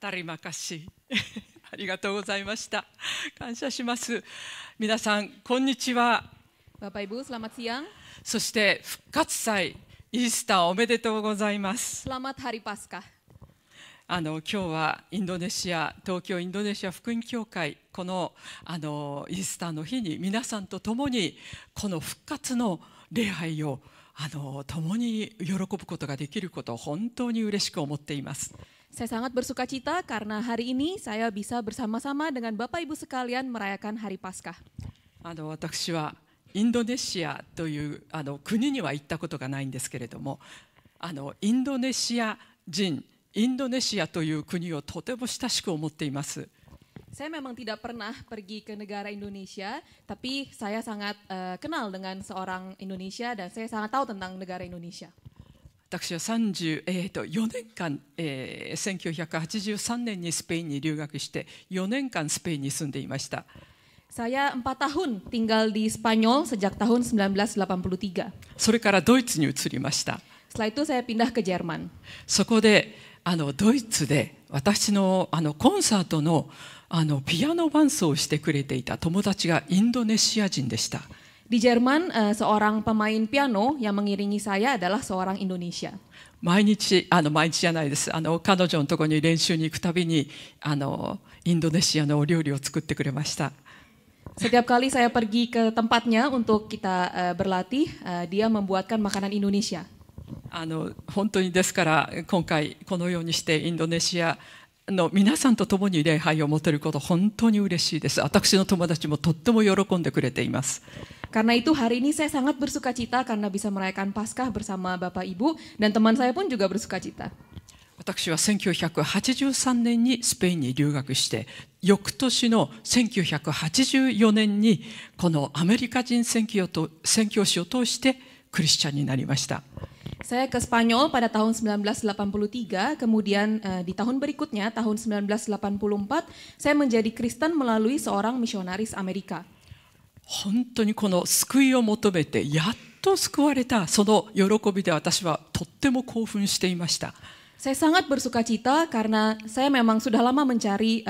Terima kasih. ありがとうございました。感謝します。皆さん、こんにちは。Bapak Ibu, selamat siang. そして復活祭、イースターおめでとうございます。Selamat Hari Paskah. 今日はインドネシア、東京インドネシア福音教会、このイースターの日に皆さんと共にこの復活の礼拝を共に喜ぶことができることを本当に嬉しく思っています。Saya sangat bersuka cita karena hari ini saya bisa bersama-sama dengan Bapak Ibu sekalian merayakan Hari Paskah. 私はインドネシアという国には行ったことがないんですけれども、インドネシア人、インドネシアという国をとても親しく思っています。Saya memang tidak pernah pergi ke negara Indonesia, tapi saya sangat kenal dengan seorang Indonesia dan saya sangat tahu tentang negara Indonesia. 私は4年間、1983年にスペインに留学して4年間スペインに住んでいました。Saya 4 tahun tinggal di Spanyol sejak tahun 1983. それからドイツに移りました。Setelah itu saya pindah ke Jerman. そこでドイツで私のコンサートのピアノ伴奏をしてくれていた友達がインドネシア人でした。Di Jerman, seorang pemain piano yang mengiringi saya adalah seorang Indonesia. 毎日じゃないです。彼女のところに練習に行くたびにインドネシアのお料理を作ってくれました。Setiap kali saya pergi ke tempatnya untuk kita berlatih, dia membuatkan makanan Indonesia. 本当にですから今回このようにしてインドネシアの皆さんと共に礼拝を持てること本当に嬉しいです。私の友達もとっても喜んでくれています。Karena itu hari ini saya sangat bersuka cita karena bisa merayakan Paskah bersama Bapak Ibu dan teman saya pun juga bersuka cita. 私は1983年にスペインに留学して翌年の1984年にこのアメリカ人宣教師を通してクリスチャンになりました。Saya ke Spanyol pada tahun 1983, kemudian di tahun berikutnya, tahun 1984, saya menjadi Kristen melalui seorang misionaris Amerika. 本当にこの救いを求めてやっと救われたその喜びで私はとっても興奮していました。Saya sangat bersuka cita karena saya memang sudah lama mencari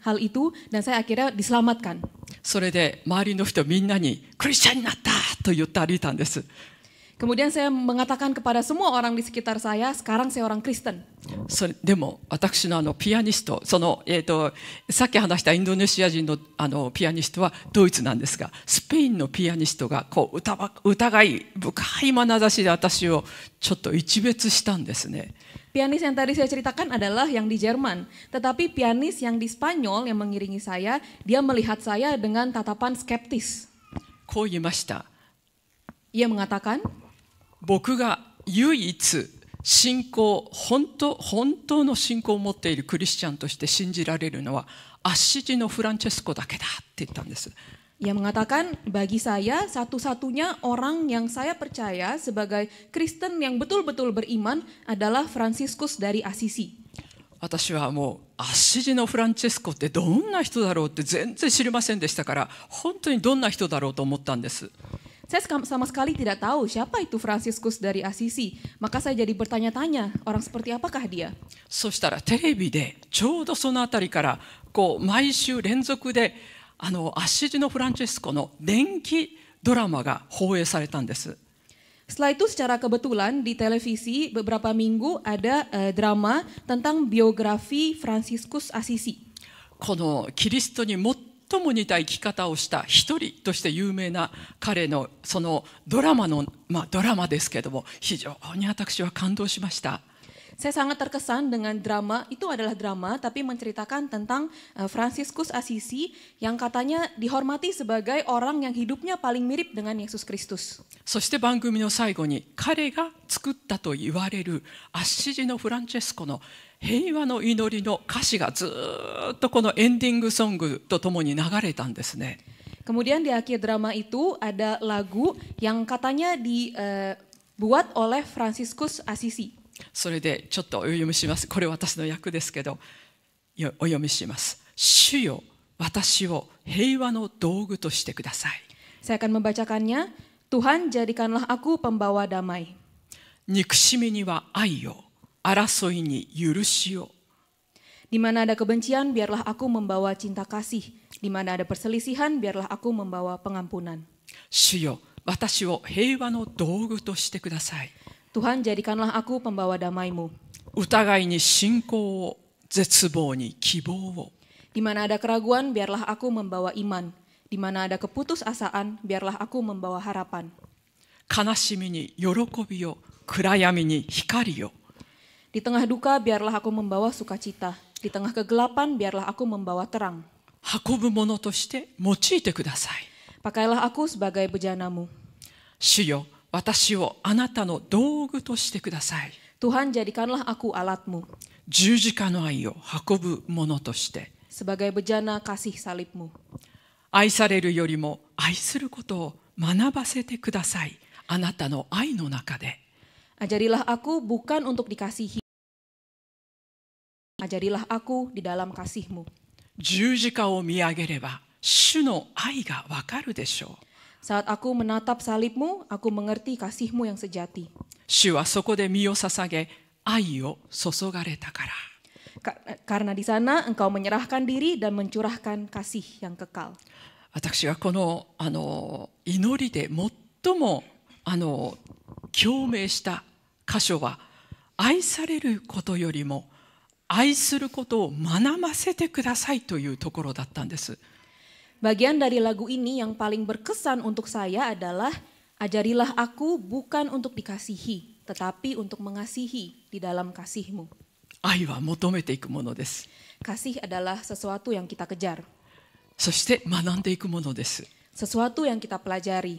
hal itu dan saya akhirnya diselamatkan. それで周りの人みんなにクリスチャンになったと言って歩いたんです。Kemudian saya mengatakan kepada semua orang di sekitar saya, sekarang saya orang Kristen. でも私のピアニスト、さっき話したインドネシア人のピアニストはドイツなんですが、スペインのピアニストがこう疑い深い眼差しで私をちょっと一別したんですね。Pianis yang tadi saya ceritakan adalah yang di Jerman, tetapi pianis yang di Spanyol yang mengiringi saya, dia melihat saya dengan tatapan skeptis. こう言いました。Ia mengatakan, 僕が唯一信仰、本当の信仰を持っているクリスチャンとして信じられるのはアッシジのフランチェスコだけだって言ったんです。Ia mengatakan, bagi saya satu-satunya orang yang saya percaya sebagai Kristen yang betul-betul beriman adalah Fransiskus dari Assisi. 私はもうアッシジのフランチェスコってどんな人だろうって全然知りませんでしたから、本当にどんな人だろうと思ったんです。Saya sama sekali tidak tahu siapa itu Fransiskus dari Assisi. Maka saya jadi bertanya-tanya, orang seperti apakah dia? そしたらテレビでちょうどそのあたりから毎週連続でアッシジのフランチェスコの伝記ドラマが放映されたんです。Setelah itu secara kebetulan di televisi beberapa minggu ada drama tentang biografi Fransiskus Assisi. このキリストに最も似た生き方をした一人として有名な彼のそのドラマですけども、非常に私は感動しました。Saya sangat terkesan dengan drama, itu adalah drama tapi menceritakan tentang Fransiskus Assisi yang katanya dihormati sebagai orang yang hidupnya paling mirip dengan Yesus Kristus. そして番組の最後に彼が作ったと言われるアッシジのフランチェスコの平和の祈りの歌詞がずっとこのエンディングソングとともに流れたんですね。Kemudian di akhir drama itu ada lagu yang katanya dibuat oleh Fransiskus Assisi. それでちょっとお読みします。これ私の役ですけど、お読みします。主よ、私を平和の道具としてください。Saya akan membacakannya. Tuhan, jadikanlah aku pembawa damai. 憎しみには愛を、争いに許しを。Di mana ada kebencian, biarlah aku membawa cinta kasih. Di mana ada perselisihan, biarlah aku membawa pengampunan. 主よ、私を平和の道具としてください。 Tuhan, jadikanlah aku pembawa damai-Mu. 疑いに信仰を、絶望に希望を。 Di mana ada keraguan, biarlah aku membawa iman. Di mana ada keputusasaan, biarlah aku membawa harapan. 悲しみに喜びを、暗闇に光を。 Di tengah duka, biarlah aku membawa sukacita. Di tengah kegelapan, biarlah aku membawa terang. 運ぶものとして用いてください。 Pakailah aku sebagai bejana-Mu. 主よ、私をあなたの道具としてください。 Tuhan, jadikanlah aku alat-Mu. 十字架の愛を運ぶものとして。 Sebagai bejana kasih salib-Mu. 愛されるよりも愛することを学ばせてください。あなたの愛の中で。 Ajarilah aku bukan untuk dikasihi. Ajarilah aku di dalam kasih-Mu. 十字架を見上げれば主の愛がわかるでしょう。 Saat aku menatap salib-Mu, aku mengerti kasih-Mu yang sejati. 主はそこで身を捧げ、愛を注がれたから。 Karena di sana engkau menyerahkan diri dan mencurahkan kasih yang kekal. 私がこの祈りで最も共鳴した箇所は、愛されることよりも愛することを学ばせてくださいというところだったんです。 Bagian dari lagu ini yang paling berkesan untuk saya adalah ajarilah aku bukan untuk dikasihi, tetapi untuk mengasihi di dalam kasih-Mu. 愛は求めていくものです。 Kasih adalah sesuatu yang kita kejar, そして学んでいくものです。 sesuatu yang kita pelajari.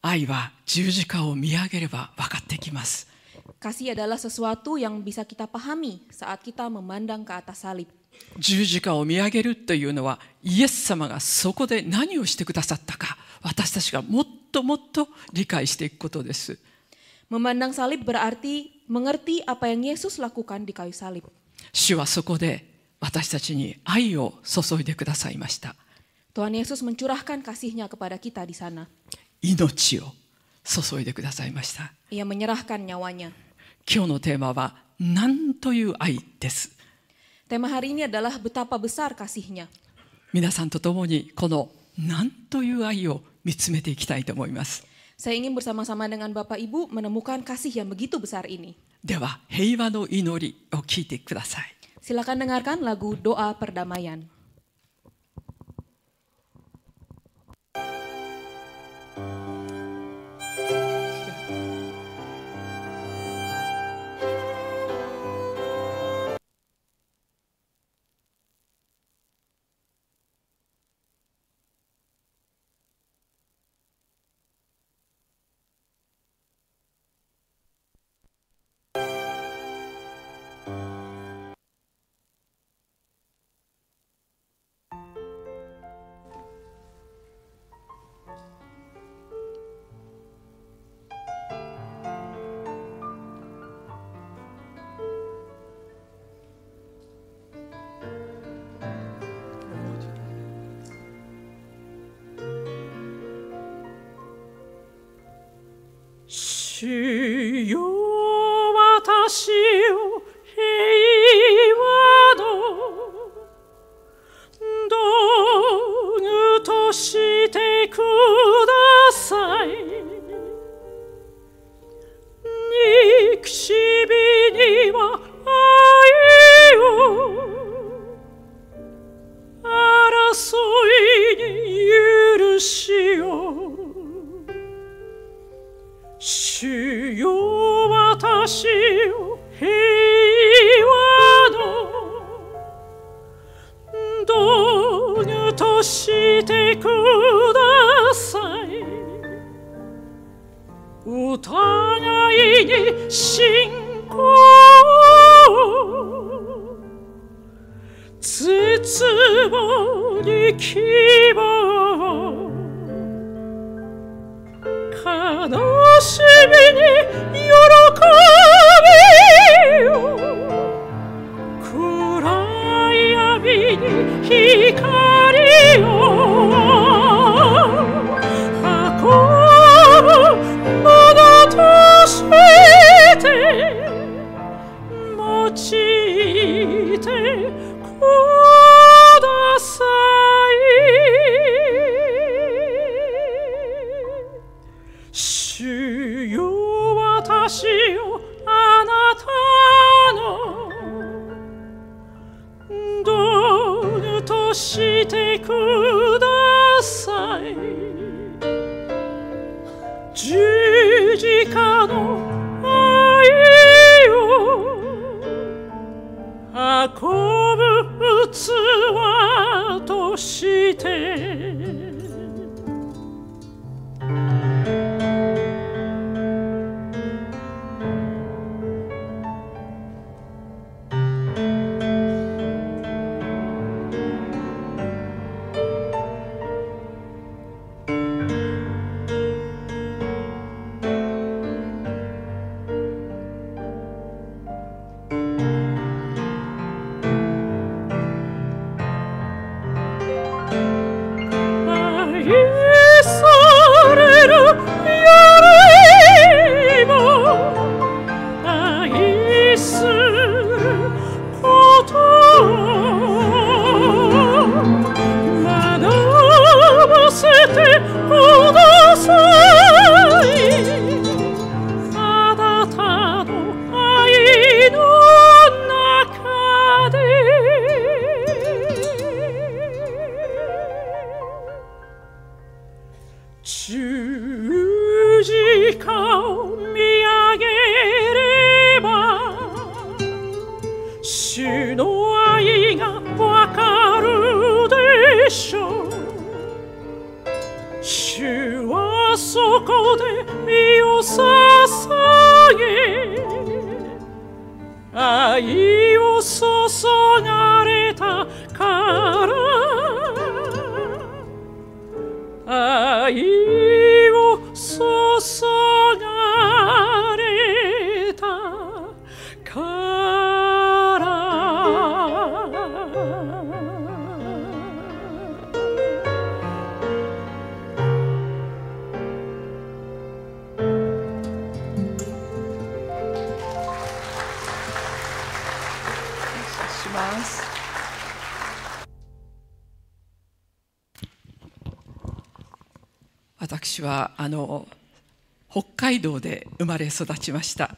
愛は十字架を見上げれば分かってきます。 Kasih adalah sesuatu yang bisa kita pahami saat kita memandang ke atas salib. 十字架を見上げるというのは、イエス様がそこで何をしてくださったか、私たちがもっともっと理解していくことです。 Memandang salib berarti mengerti apa yang Yesus lakukan di kayu salib. 主はそこで私たちに愛を注いでくださいました。 Tuhan Yesus mencurahkan kasih-Nya kepada kita di sana. 命を注いでくださいました。 Ia menyerahkan nyawanya. 今日のテーマは何という愛です。 Tema hari ini adalah betapa besar kasih-Nya. 皆さんと共にこの何という愛を見つめていきたいと思います。 Saya ingin bersama-sama dengan Bapak Ibu menemukan kasih yang begitu besar ini. では平和の祈りを聞いてください。 Silakan dengarkan lagu Doa Perdamaian.主よ、私を平和の道具としてください。憎しみには愛を、争いに許しを。主よ、私を平和の道具としてください。疑いに信仰、絶望に希望、悲しみに喜びを、暗闇に光を運ぶものとして用いてださい。主よ、私をあなたの道具としてください。十字架の愛を運ぶ器として十字架を見上げれば主の愛がわかるでしょう。主はそこで身を捧げ愛を注がれたから愛を注がれたからします。私は北海道で生まれ育ちました。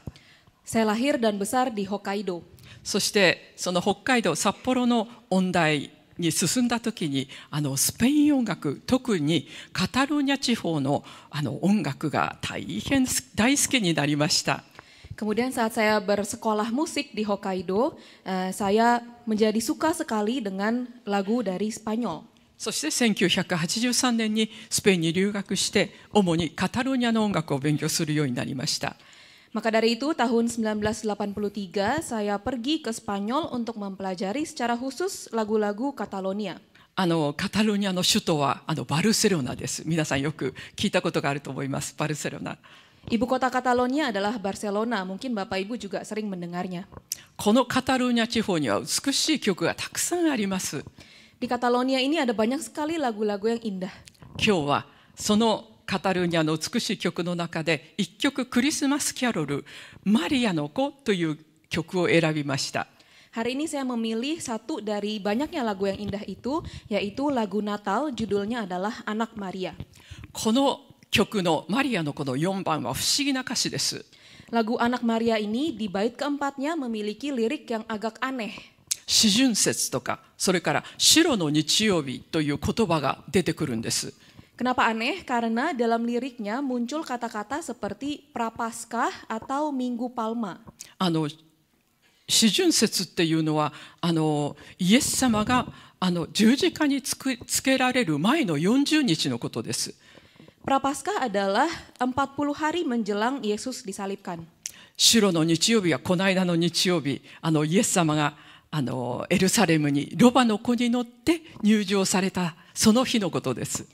Saya lahir dan besar di Hokkaido. そしてその北海道札幌の音大に進んだ時にスペイン音楽、特にカタルーニャ地方の音楽が大好きになりました。Kemudian saat saya bersekolah musik di Hokkaido, saya menjadi suka sekali dengan lagu dari Spanyol. そして1983年にスペインに留学して主にカタルーニャの音楽を勉強するようになりました。Maka dari itu tahun 1983 saya pergi ke Spanyol untuk mempelajari secara khusus lagu-lagu Catalonia. カタルーニャの首都はバルセロナです。皆さんよく聞いたことがあると思います。バルセロナ。Ibu kota Catalonia adalah Barcelona. Mungkin Bapak Ibu juga sering mendengarnya. このカタルーニャ地方には美しい曲がたくさんあります。Di Catalonia ini ada banyak sekali lagu-lagu yang indah. 今日はそのカタルーニャの美しい曲の中で一曲クリスマスキャロル「マリアの子」という曲を選びました。Hari ini saya memilih satu dari banyaknya lagu yang indah itu, yaitu lagu Natal, judulnya adalah Anak Maria. この曲のマリアの子の4番は不思議な歌詞です。Lagu Anak Maria ini di bait keempatnya memiliki lirik yang agak aneh. 四旬節とか、それから白の日曜日という言葉が出てくるんです。Kenapa aneh? Karena dalam liriknya muncul kata-kata seperti Prapaskah atau Minggu Palma. 四旬節っていうのはイエス様が十字架につけられる前の40日のことです。Prapaskah adalah 40 hari menjelang Yesus disalibkan. 白の日曜日はこの間の日曜日、イエス様がエルサレムにロバの子に乗って入場されたその日のことです。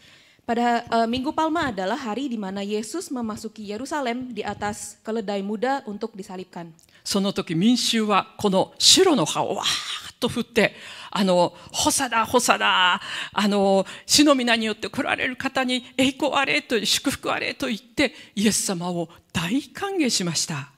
Pada Minggu Palma adalah hari di mana Yesus memasuki Yerusalem di atas keledai muda untuk disalibkan. その時民衆はこの白の葉をわーっと振ってホサダホサダ主の皆によって来られる方に栄光あれと祝福あれと言ってイエス様を大歓迎しました。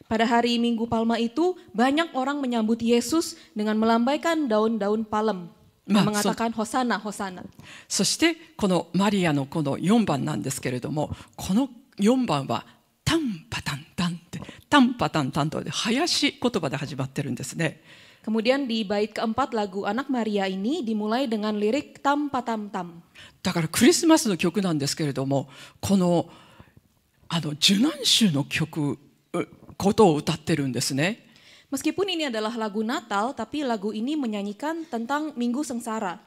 Pada hari Minggu Palma itu banyak orang menyambut Yesus dengan melambaikan daun-daun palem dan mengatakan Hosana, Hosana. そしてこのマリアのこの4番なんですけれども、この4番はタンパタンタンってタンパタンタンとで林言葉で始まってるんですね。 Kemudian di bait keempat lagu Anak Maria ini dimulai dengan lirik tam patam tam. だからクリスマスの曲なんですけれども、この受難週の曲ことを歌ってるんですね。 Meskipun ini adalah lagu Natal, tapi lagu ini menyanyikan tentang Minggu Sengsara.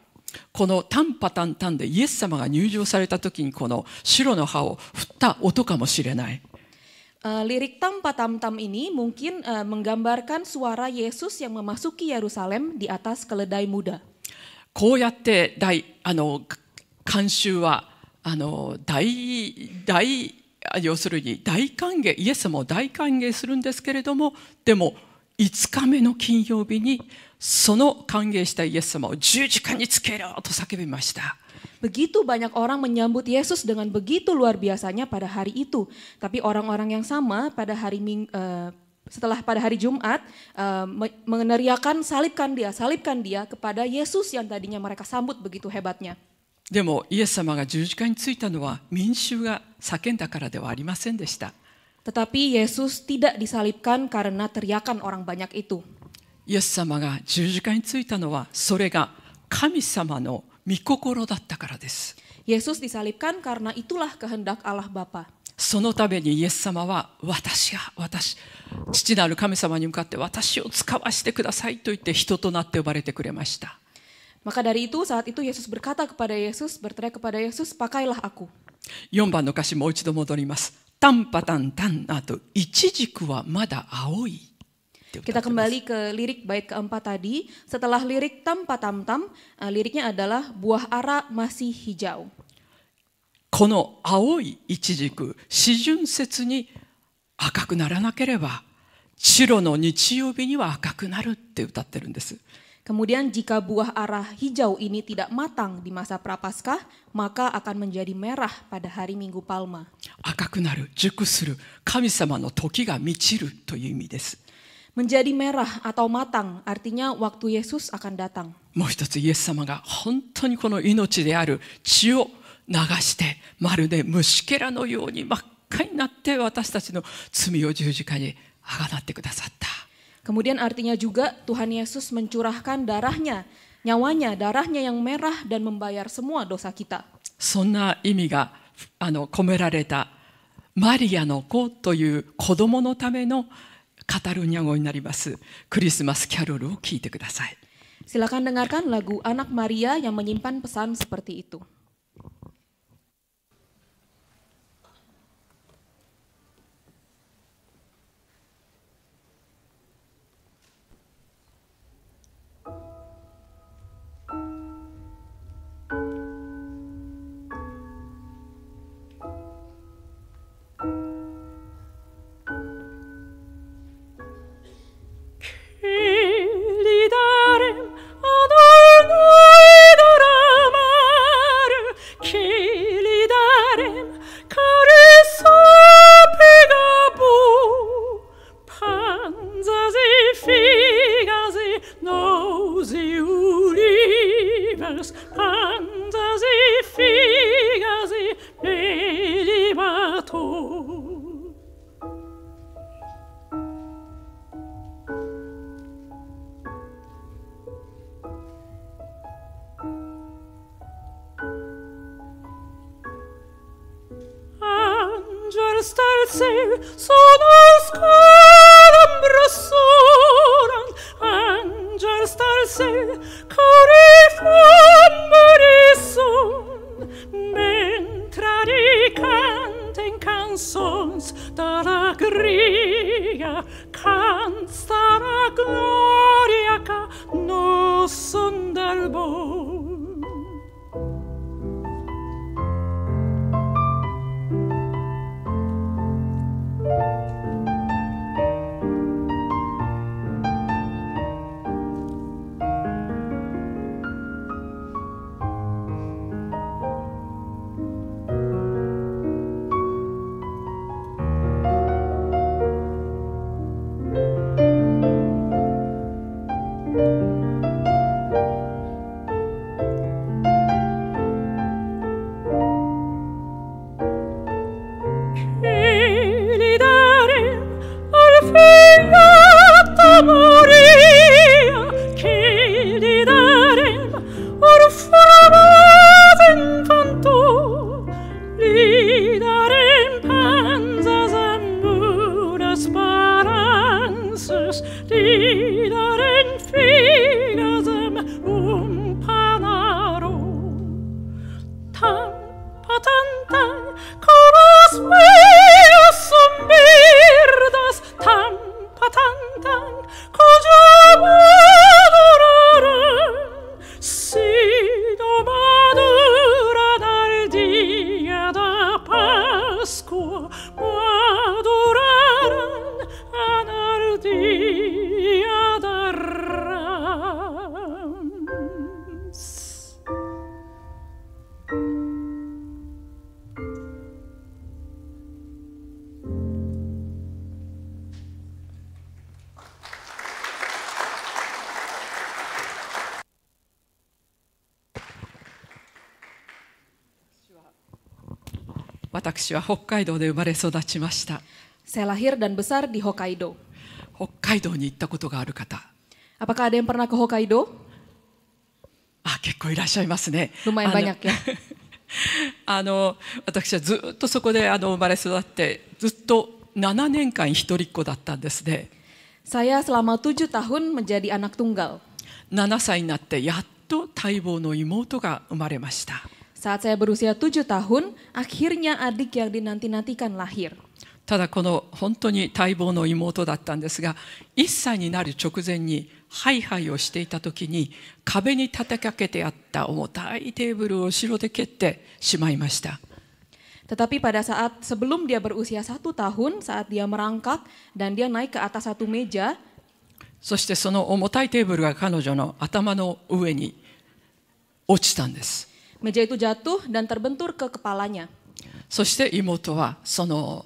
このタンパタンタンでイエス様が入場された時にこの白の葉を振った音かもしれない。 Lirik tam patam tam ini mungkin menggambarkan suara Yesus yang memasuki Yerusalem di atas keledai muda. こうやって観衆は要するに大歓迎、イエス様を大歓迎するんですけれども、でも5日目の金曜日にその歓迎したイエス様を十字架につけろと叫びました。 Begitu banyak orang menyambut Yesus dengan begitu luar biasanya pada hari itu. Tapi orang-orang yang sama pada setelah pada hari Jumat meneriakan salibkan dia kepada Yesus yang tadinya mereka sambut begitu hebatnya. でもイエス様が十字架についたのは民衆が叫んだからではありませんでした。 Tetapi Yesus tidak disalibkan karena teriakan orang banyak itu. イエス様が十字架についたのはそれが神様の御心だったからです。 Yesus disalibkan karena itulah kehendak Allah Bapa. そのためにイエス様は父なる神様に向かって私を使わせてくださいと言って人となって呼ばれてくれました。 Maka dari itu saat itu Yesus berkata kepada Yesus, berteriak kepada Yesus, pakailah aku. 4番の歌詞もう一度戻ります。タンパタンタン、あとイチジクはまだ青い。 Kita kembali ke lirik bait keempat tadi. Setelah lirik tam patam tam, liriknya adalah buah ara masih hijau. この青いイチジク、四旬節に赤くならなければ、白の日曜日には赤くなるって歌ってるんです。 Kemudian jika buah ara hijau ini tidak matang di masa Prapaskah, maka akan menjadi merah pada hari Minggu Palma. 赤くなる、熟する、神様の時が満ちるという意味です。 Menjadi merah atau matang artinya waktu Yesus akan datang. もう一つイエス様が本当にこの命である血を流してまるで虫けらのように真っ赤になって私たちの罪を十字架にあがなってくださった。 Kemudian artinya juga Tuhan Yesus mencurahkan darahnya, nyawanya, darahnya yang merah dan membayar semua dosa kita. そんな意味が込められたマリアの子という子供のためのカタルニャ語になりますクリスマスキャロルを聞いてください。 Silakan dengarkan lagu Anak Maria yang menyimpan pesan seperti itu. lidarem orframaden fanto, lidarem panzas amuras balances, lidarem figasem umpanaro. Tan patan tan coros meus sombirdas, tan patan tan cojamaduraran, sido madura dal dia da Pasqua, maduraran anal dia da Rams.私は北海道で生まれ育ちました。 Saya lahir dan besar di Hokkaido. 北海道に行ったことがある方、 Apakah ada yang pernah ke Hokkaido? 結構いらっしゃいますね。 Lumayan banyak ya. 私はずっとそこで生まれ育って、ずっと7年間一人っ子だったんですね。 Saya selama 7 tahun menjadi anak tunggal. 7歳になってやっと待望の妹が生まれました。 Saat saya berusia 7 tahun, akhirnya adik yang dinanti-nantikan lahir. ただこの本当に待望の妹だったんですが、1歳になる直前にハイハイをしていた時に壁に立てかけてあった重たいテーブルを後ろで蹴ってしまいました。 Tetapi pada saat sebelum dia berusia 1 tahun, saat dia merangkak dan dia naik ke atas satu meja, そしてその重たいテーブルが彼女の頭の上に落ちたんです。 meja itu jatuh dan terbentur ke kepalanya. そして妹はその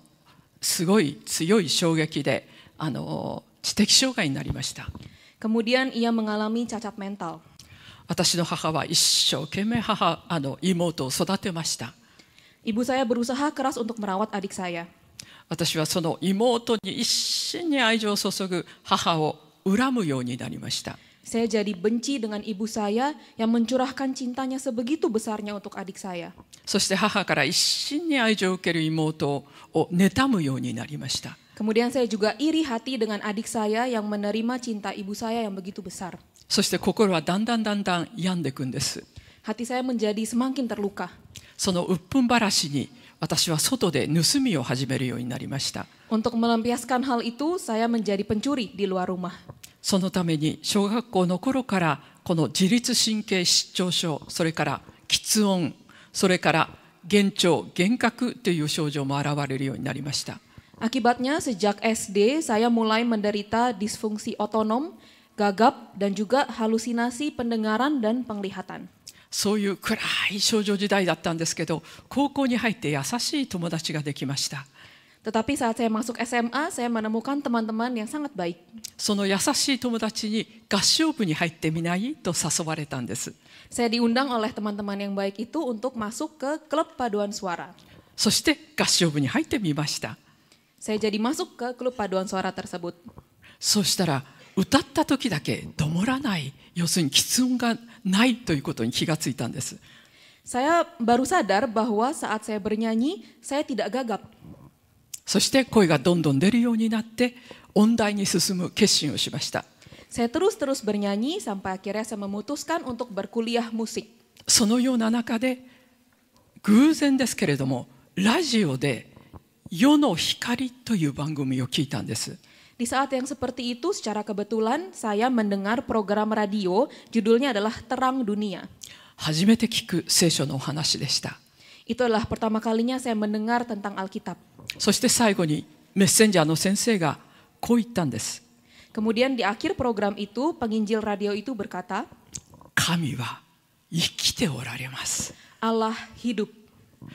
すごい強い衝撃で知的障害になりました。 Kemudian ia mengalami cacat mental. 私の母は一生懸命妹を育てました。 Ibu saya berusaha keras untuk merawat adik saya. 私はその妹に一心に愛情を注ぐ母を恨むようになりました。 Saya jadi benci dengan ibu saya yang mencurahkan cintanya sebegitu besarnya untuk adik saya. そして母から一心に愛情を受ける妹を妬むようになりました。 Kemudian saya juga iri hati dengan adik saya yang menerima cinta ibu saya yang begitu besar. そして心はだんだん病んでいくんです。 Hati saya menjadi semakin terluka. その鬱憤晴らしに私は外で盗みを始めるようになりました。 Untuk melampiaskan hal itu, saya menjadi pencuri di luar rumah. そのために小学校の頃からこの自律神経失調症、それから喫音、それから幻聴、幻覚という症状も現れるようになりました。 Akibatnya sejak SD saya mulai menderita disfungsi otonom, gagap, dan juga halusinasi pendengaran dan penglihatan. そういう暗い少女時代だったんですけど、高校に入って優しい友達ができました。 Tetapi saat saya masuk SMA, saya menemukan teman-teman yang sangat baik. その優しい友達に合唱部に入ってみないと誘われたんです。 Saya diundang oleh teman-teman yang baik itu untuk masuk ke klub paduan suara. そして合唱部に入ってみました。 Saya jadi masuk ke klub paduan suara tersebut. そうしたら歌った時だけどもらない、要するに喫音がないということに気がついたんです。 Saya baru sadar bahwa saat saya bernyanyi, saya tidak gagap. そして声がどんどん出るようになって音大に進む決心をしました。 Saya terus bernyanyi sampai akhirnya saya memutuskan untuk berkuliah musik. そのような中で偶然ですけれどもラジオで世の光という番組を聞いたんです。 Di saat yang seperti itu, secara kebetulan saya mendengar program radio, judulnya adalah Terang Dunia. 初めて聞く聖書のお話でした。 Itu adalah pertama kalinya saya mendengar tentang Alkitab. そして最後にメッセンジャーの先生がこう言ったんです。 Kemudian di akhir program itu, penginjil radio itu berkata, 神は生きておられます。 Allah hidup.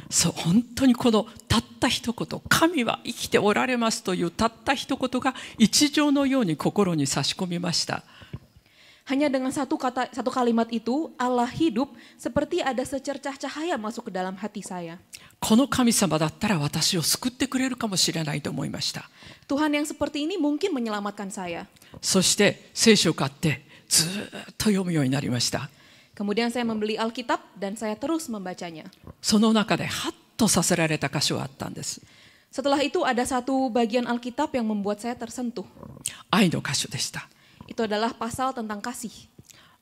そう、本当にこのたった一言、神は生きておられますというたった一言が一条のように心に差し込みました。 Hanya dengan satu kalimat itu, Allah hidup, seperti ada secercah cahaya masuk ke dalam hati saya. この神様だったら私を救ってくれるかもしれないと思いました。 Tuhan yang seperti ini mungkin menyelamatkan saya. そして聖書を買ってずっと読むようになりました。 Kemudian saya membeli Alkitab dan saya terus membacanya. その中でハッとさせられた箇所があったんです。 Setelah itu ada satu bagian Alkitab yang membuat saya tersentuh. 愛の箇所でした。 Itu adalah pasal tentang kasih.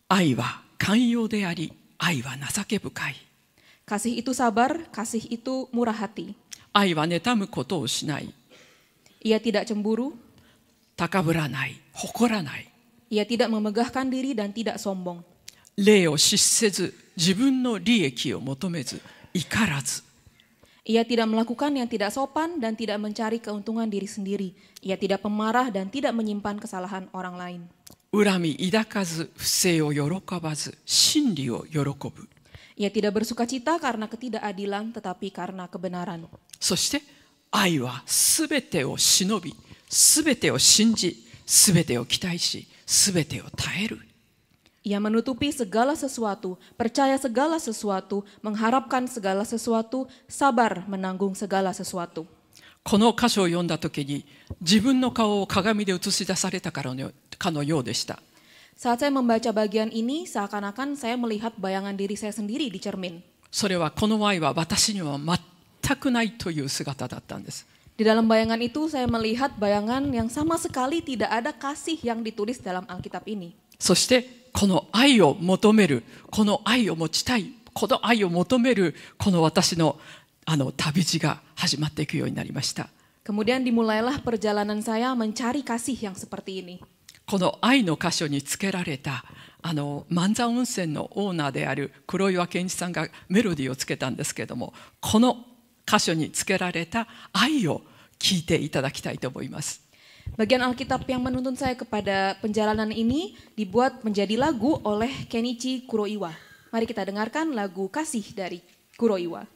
愛は寛容であり、愛は情け深い。 Kasih itu sabar, kasih itu murah hati. 愛は妬むことをしない。 Ia tidak cemburu, 高ぶらない、誇らない。 ia tidak memegahkan diri dan tidak sombong. 利を失せず、自分の利益を求めず、怒らず。 Ia tidak melakukan yang tidak sopan dan tidak mencari keuntungan diri sendiri. Ia tidak pemarah dan tidak menyimpan kesalahan orang lain. 恨み抱かず、不正を喜ばず、真理を喜ぶ。 Ia tidak bersuka cita karena ketidakadilan tetapi karena kebenaran. そして愛はすべてを忍び、すべてを信じ、すべてを期待し、すべてを耐える。 Ia menutupi segala sesuatu, percaya segala sesuatu, mengharapkan segala sesuatu, sabar menanggung segala sesuatu. この箇所を読んだときに、自分の顔を鏡で映し出されたかのようでした。 Saat saya membaca bagian ini, seakan-akan saya melihat bayangan diri saya sendiri di cermin. それはこの愛は私には全くないという姿だったんです。 Di dalam bayangan itu saya melihat bayangan yang sama sekali tidak ada kasih yang ditulis dalam Alkitab ini. そしてこの愛を求める、この愛を持ちたい、この愛を求めるこの私の旅路が始まっていくようになりました。 Kemudian dimulailah perjalanan saya mencari kasih yang seperti ini. この愛の箇所につけられた万座温泉のオーナーである黒岩健一さんがメロディーをつけたんですけれども、この箇所につけられた愛を聞いていただきたいと思います。 Bagian Alkitab yang menuntun saya kepada perjalanan ini dibuat menjadi lagu oleh Kenichi Kuroiwa. Mari kita dengarkan lagu Kasih dari Kuroiwa.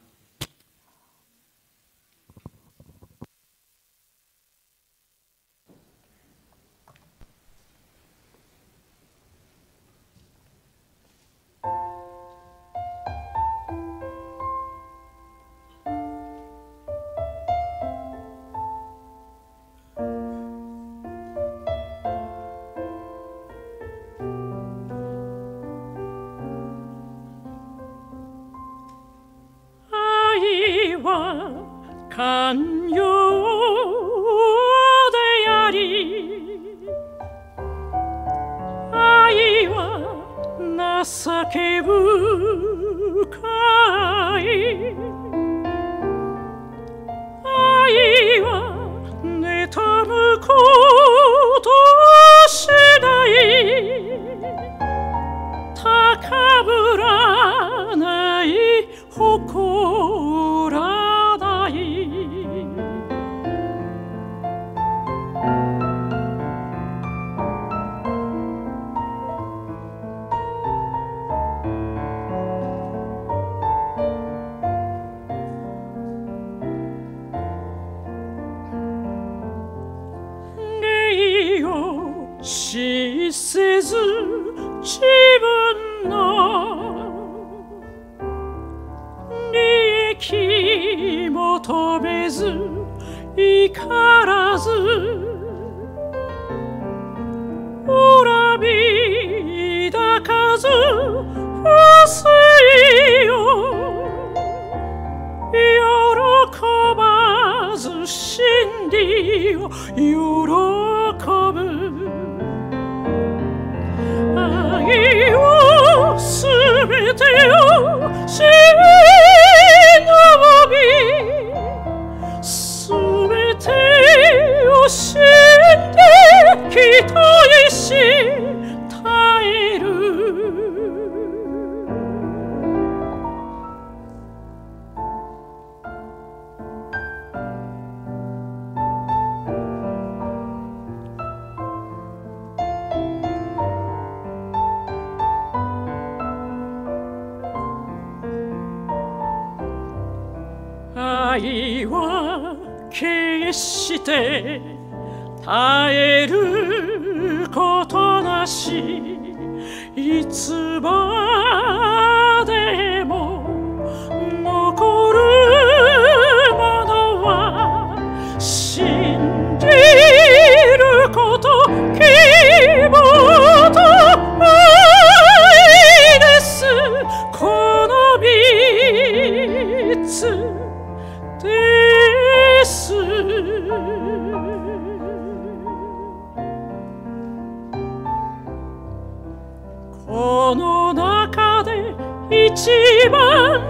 一番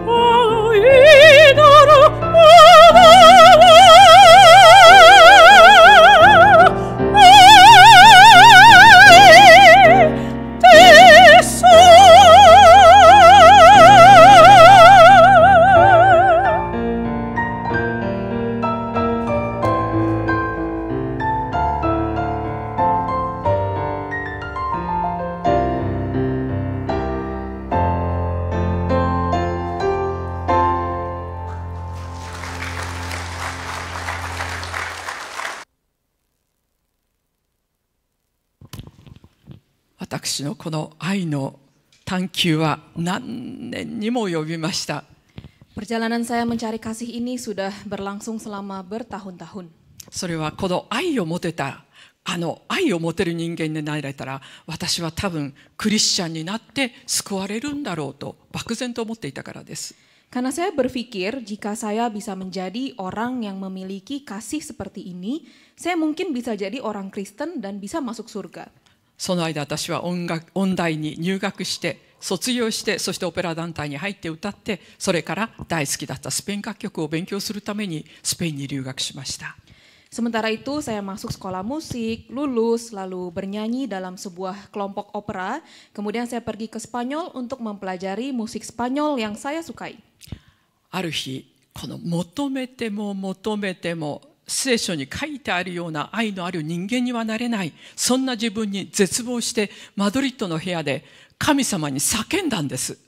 愛なるもの私のこの愛の探求は何年にも及びました。Perjalanan saya mencari kasih ini sudah berlangsung selama bertahun-tahun. それはこの愛を持てた、愛を持てる人間になれたら、私は多分クリスチャンになって救われるんだろうと漠然と思っていたからです。Karena saya berpikir jika saya bisa menjadi orang yang memiliki kasih seperti ini, saya mungkin bisa jadi orang Kristen dan bisa masuk surga. その間私は音大に入学して卒業して、そしてオペラ団体に入って歌って、それから大好きだったスペイン楽曲を勉強するためにスペインに留学しました。Sementara itu saya masuk sekolah musik, lulus, lalu bernyanyi dalam sebuah kelompok opera. Kemudian saya pergi ke Spanyol untuk mempelajari musik Spanyol yang saya sukai. ある日、この求めても求めても聖書に書いてあるような愛のある人間にはなれない、そんな自分に絶望してマドリッドの部屋で神様に叫んだんです。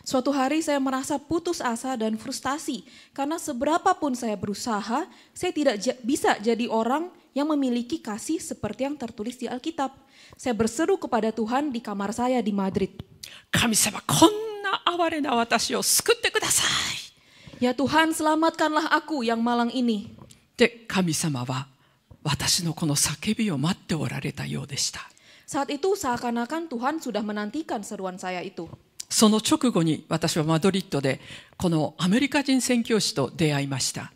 Suatu hari saya merasa putus asa dan frustasi karena seberapapun saya berusaha, saya tidak bisa jadi orang yang memiliki kasih seperti yang tertulis di Alkitab. Saya berseru kepada Tuhan di kamar saya di Madrid. 神様、こんな哀れな私を救ってください。 Ya Tuhan, selamatkanlah aku yang malang ini. で、神様は私のこの叫びを待っておられたようでした。 Saat itu seakan-akan Tuhan sudah menantikan seruan saya itu. その直後に私はマドリッドでこのアメリカ人宣教師と出会いました。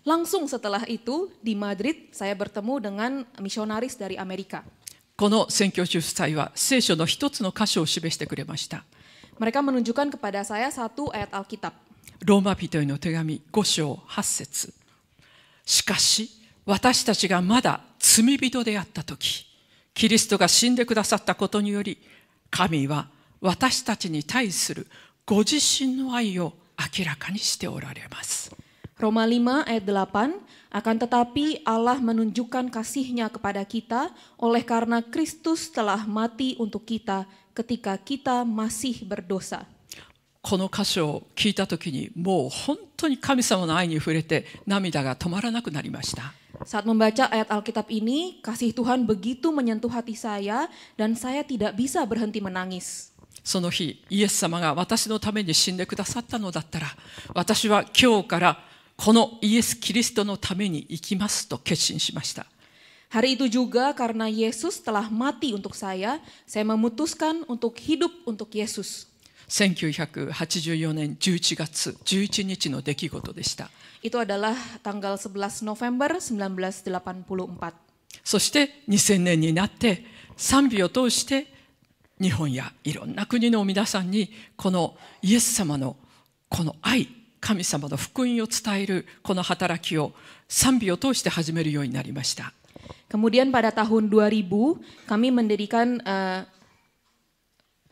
Langsung setelah itu di Madrid saya bertemu dengan misionaris dari Amerika. この宣教師夫妻は聖書の一つの箇所を示してくれました。 Mereka menunjukkan kepada saya satu ayat Alkitab. ローマ人への手紙5章8節。しかし私たちがまだ罪人であったとき、キリストが死んでくださったことにより、神は私たちに対するご自身の愛を明らかにしておられます。 Roma 5 ayat 8, akan tetapi Allah menunjukkan kasih-Nya kepada kita oleh karena Kristus telah mati untuk kita ketika kita masih berdosa. この箇所を聞いたときに、もう本当に神様の愛に触れて涙が止まらなくなりました。 Saat membaca ayat Alkitab ini, kasih Tuhan begitu menyentuh hati saya dan saya tidak bisa berhenti menangis. その日、イエス様が私のために死んでくださったのだったら、私は今日からこのイエス・キリストのために生きますと決心しました。 Hari itu juga karena Yesus telah mati untuk saya memutuskan untuk hidup untuk Yesus. 1984年11月11日の出来事でした。 Itu adalah tanggal 11 November 1984. そして2000年になって賛美を通して日本やいろんな国の皆さんにこのイエス様のこの愛、神様の福音を伝えるこの働きを賛美を通して始めるようになりました。 Kemudian pada tahun 2000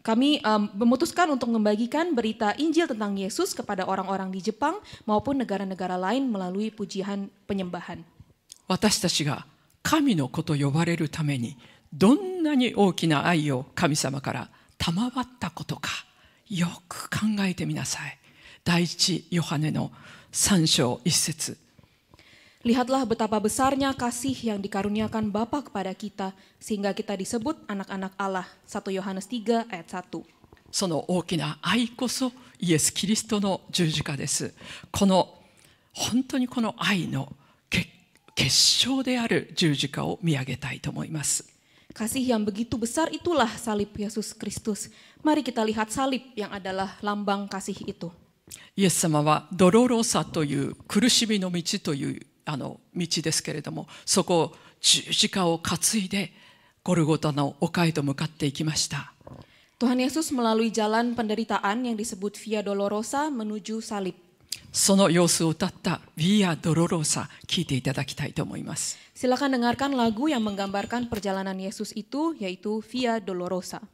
kami memutuskan untuk membagikan berita Injil tentang Yesus kepada orang-orang di Jepang maupun negara-negara lain melalui pujian penyembahan. 私たちが神の子と呼ばれるためにどんなに大きな愛を神様から賜ったことか、よく考えてみなさい。第一ヨハネの3章1節。 Lihatlah betapa besarnya kasih yang dikaruniakan Bapa kepada kita sehingga kita disebut anak-anak Allah. 1 Yohanes 3 ayat 1. その大きな愛こそイエス・キリストの十字架です。本当にこの愛の結晶である十字架を見上げたいと思います。 Kasih yang begitu besar itulah salib Yesus Kristus. Mari kita lihat salib yang adalah lambang kasih itu. イエス様はドロロサという苦しみの道という道ですけれども、そこを十字架を担いでゴルゴタの丘へと向かっていきました。Tuhan Yesus melalui jalan penderitaan yang disebut Via Dolorosa menuju salib. その様子を歌った「Via Dolorosa」聞いていただきたいと思います。 Silakan dengarkan lagu yang menggambarkan perjalanan Yesus itu, yaitu Via Dolorosa.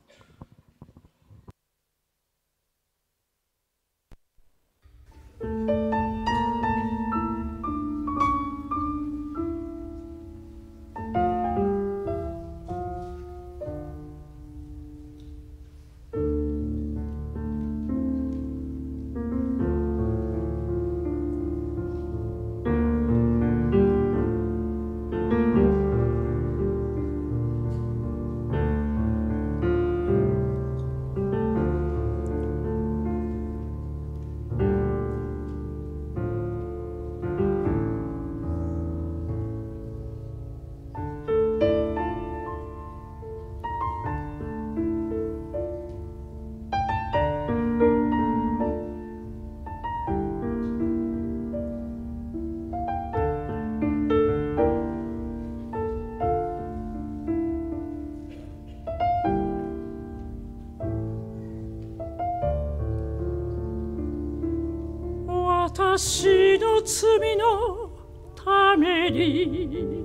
私の罪のために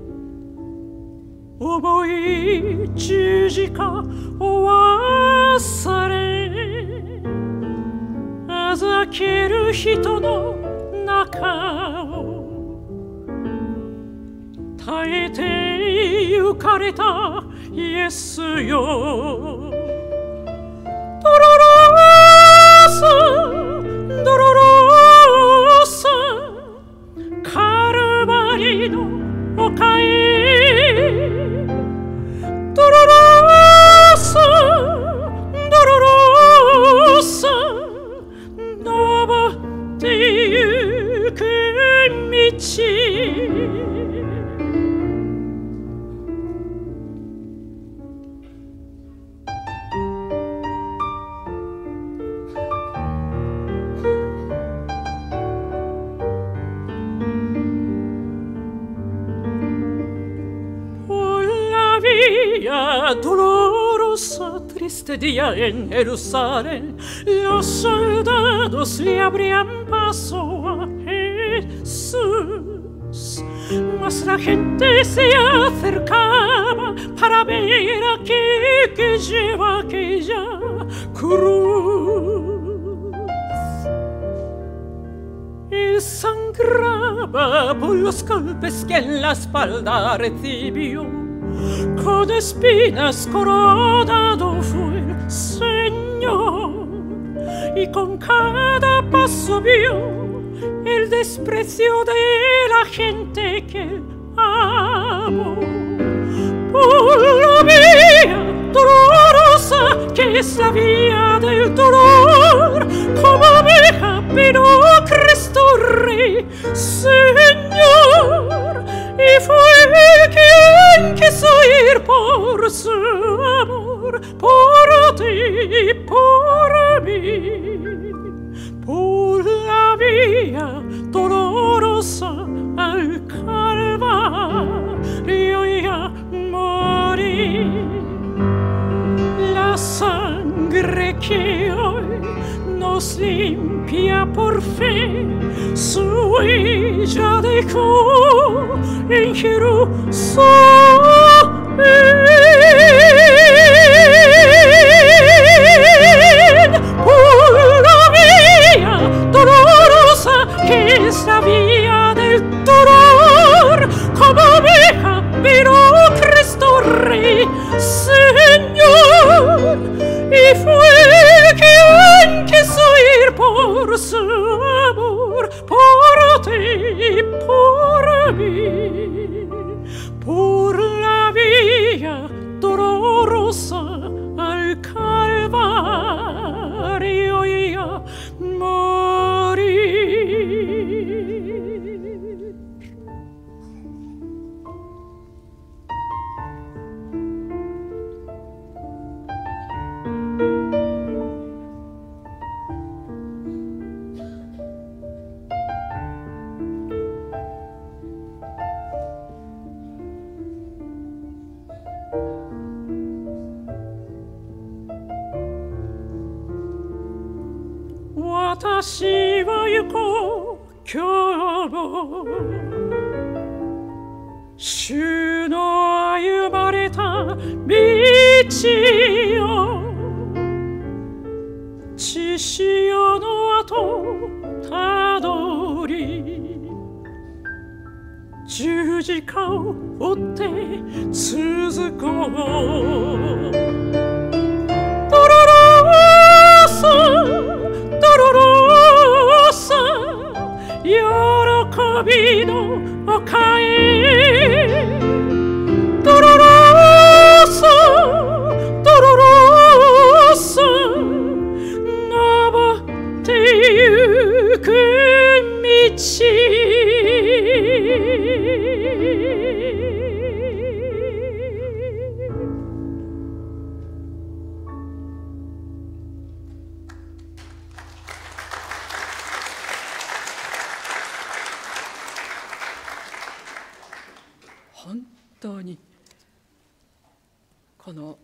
重い十字架を忘れあざける人の中を耐えて行かれたイエスよドロローサドロロカルバリの丘へドロローサドロローサ登ってゆく道Dolorosa, triste día en Jerusalén, los soldados le abrían paso a Jesús, mas la gente se acercaba para ver a aquel que lleva aquella cruz. Él sangraba por los golpes que en la espalda recibió. Con espinas coronado fue el Señor y con cada paso vio el desprecio de la gente que él amó. Por la vía dolorosa que es la vía del dolor, como oveja vino Cristo Rey, Señor, y fue quien quiso ir por su amor, por ti, por mí, por la vía dolorosa al Calvario y a morir. La sangre que hoy nos limpia por fe, su huella dejó en Jerusalén. Por la vía dolorosa que es la vía del dolor, como oveja vino Cristo Rey, Señor, y fue quien quiso ir por su amor, por ti, por mí, por la vía dolorosa al Calvario y a morir. 私は行こう今日も主の歩まれた道を血潮の後たどり十字架を追って続こうドロローサドロローサ喜びの丘へドロローサドロローサ登ってゆく道本当にこの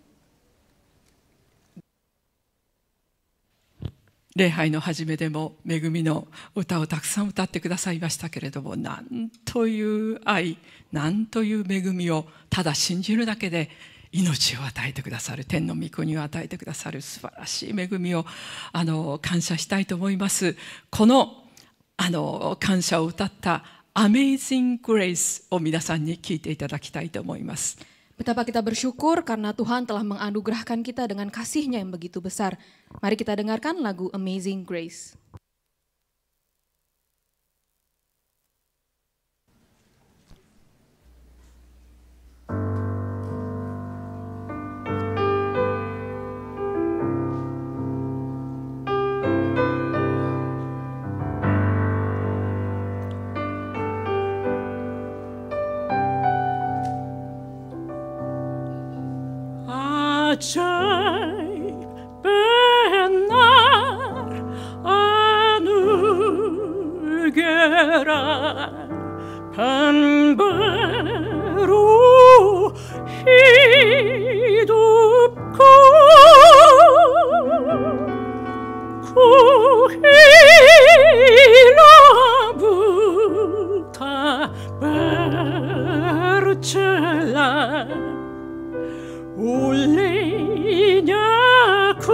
礼拝の初めでも恵みの歌をたくさん歌ってくださいましたけれども、なんという愛、なんという恵みをただ信じるだけで命を与えてくださる、天の御国を与えてくださる素晴らしい恵みを感謝したいと思います。この感謝を歌ったAmazing Grace を皆さんに聞いていただきたいと思います。Betapa kita bersyukur karena Tuhan telah menganugerahkan kita dengan kasih-Nya yang begitu besar. Mari kita dengarkan lagu Amazing Grace. ajaib benar anugerah kan baru hidupku ku hilang buta bercela olehnya ku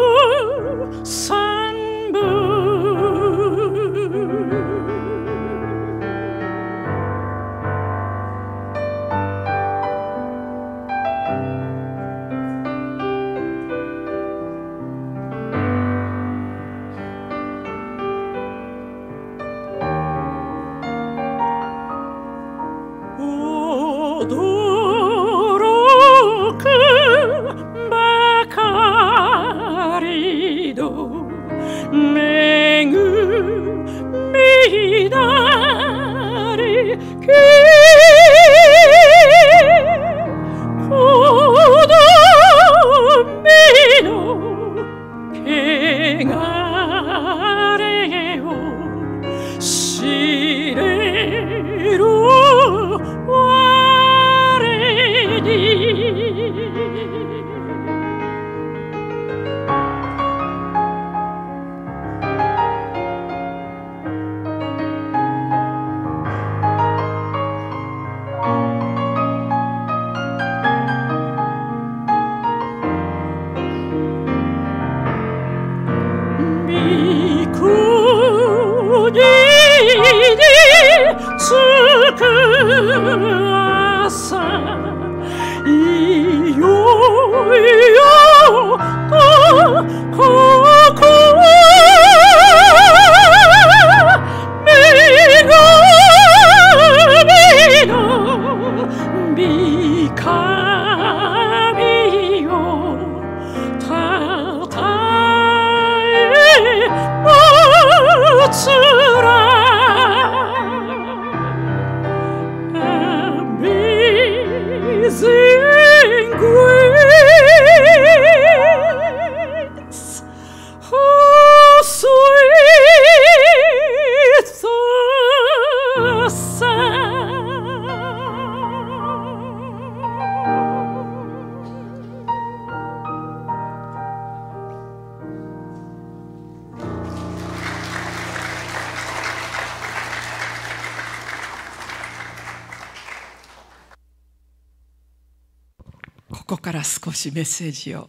こから少しメッセージを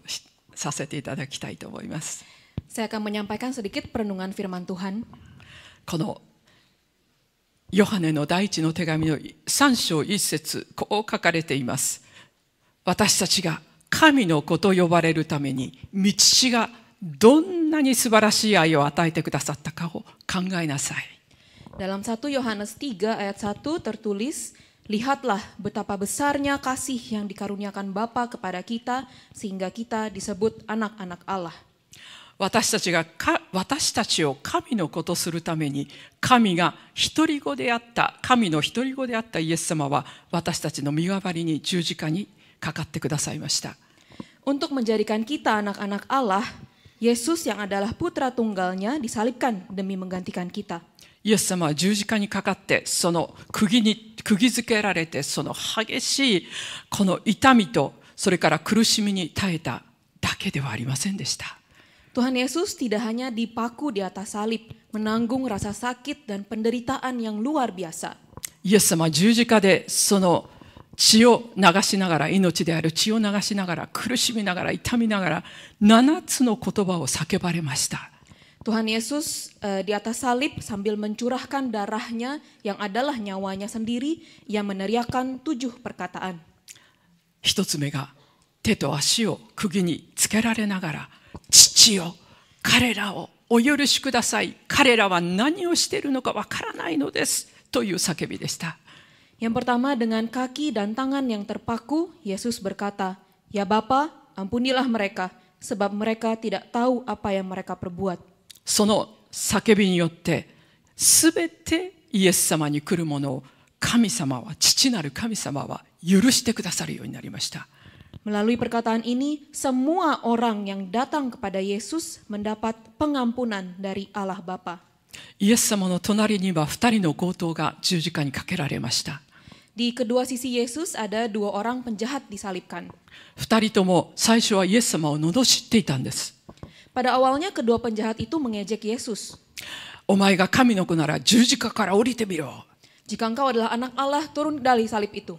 させていただきたいと思います。 Saya akan menyampaikan sedikit perenungan firman Tuhan. このヨハネの第一の手紙の3章1節、こう書かれています。私たちが神の子と呼ばれるために、御父がどんなに素晴らしい愛を与えてくださったかを考えなさい。 Dalam 1 Yohanes 3 ayat 1 tertulis, lihatlah betapa besarnya kasih yang dikaruniakan Bapa kepada kita sehingga kita disebut anak-anak Allah. 私たちを神の子とするために、神が一人子であった、神の一人子であったイエス様は私たちの身代わりに十字架にかかってくださいました。 Untuk menjadikan kita anak-anak Allah, Yesus yang adalah putra tunggalnya disalibkan demi menggantikan kita. イエス様は十字架にかかって、その釘付けられて、その激しいこの痛みと、それから苦しみに耐えただけではありませんでした。 Tuhan Yesus tidak hanya dipaku di atas salib, menanggung rasa sakit dan penderitaan yang luar biasa. イエス様は十字架でその血を流しながら、命である血を流しながら、苦しみながら、痛みながら、7つの言葉を叫ばれました。 Tuhan Yesus di atas salib sambil mencurahkan darahnya yang adalah nyawanya sendiri, ia meneriakkan 7 perkataan. 一つ目が、手と足を釘につけられながら、父よ、彼らをお許しください。彼らは何をしているのかわからないのです。という叫びでした。 Yang pertama, dengan kaki dan tangan yang terpaku, Yesus berkata, "Ya Bapa, ampunilah mereka, sebab mereka tidak tahu apa yang mereka perbuat." その叫びによって、すべてイエス様に来るものを神様は、父なる神様は許してくださるようになりました。 Melalui perkataan ini, semua orang yang datang kepada Yesus mendapat pengampunan dari Allah Bapa. イエス様の隣には2人の強盗が十字架にかけられました。 Di kedua sisi Yesus ada 2 orang penjahat disalibkan. 2人とも最初はイエス様を罵っていたんです。 Pada awalnya kedua penjahat itu mengejek Yesus. お前が神の子なら十字架から降りてみろ。 Jika engkau adalah anak Allah, turun dari salib itu.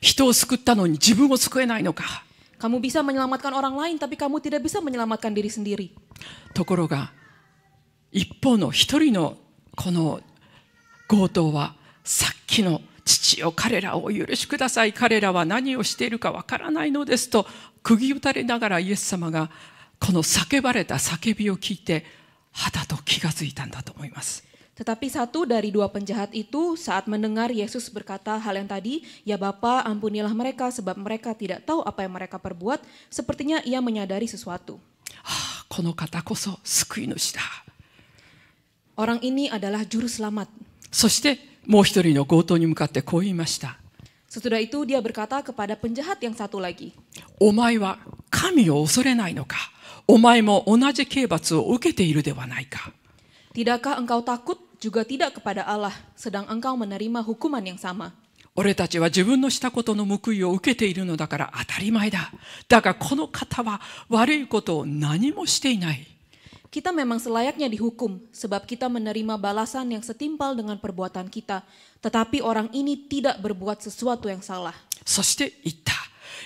人を救ったのに自分を救えないのか。 Kamu bisa menyelamatkan orang lain, tapi kamu tidak bisa menyelamatkan diri sendiri. ところが、一方の一人のこの強盗は、さっきの父よ、彼らをお許しください。彼らは何をしているかわからないのですと、釘打たれながらイエス様がこの叫ばれた叫びを聞いて、はたと気がついたんだと思います。 Tetapi satu dari 2 penjahat itu saat mendengar Yesus berkata hal yang tadi, "Ya Bapa, ampunilah mereka sebab mereka tidak tahu apa yang mereka perbuat," sepertinya ia menyadari sesuatu. この方こそ救い主だ。 Orang ini adalah juru selamat. そしてもう一人の強盗に向かってこう言いました。 Sesudah itu dia berkata kepada penjahat yang satu lagi, お前は神を恐れないのか。お前も同じ刑罰を受けているではないか。 "Tidakkah engkau takut juga tidak kepada Allah, sedang engkau menerima hukuman yang sama?" 俺たちは自分のしたことの報いを受けているのだから当たり前だ。だがこの方は悪いことを何もしていない。 Kita memang selayaknya dihukum sebab kita menerima balasan yang setimpal dengan perbuatan kita, tetapi orang ini tidak berbuat sesuatu yang salah. そして言った。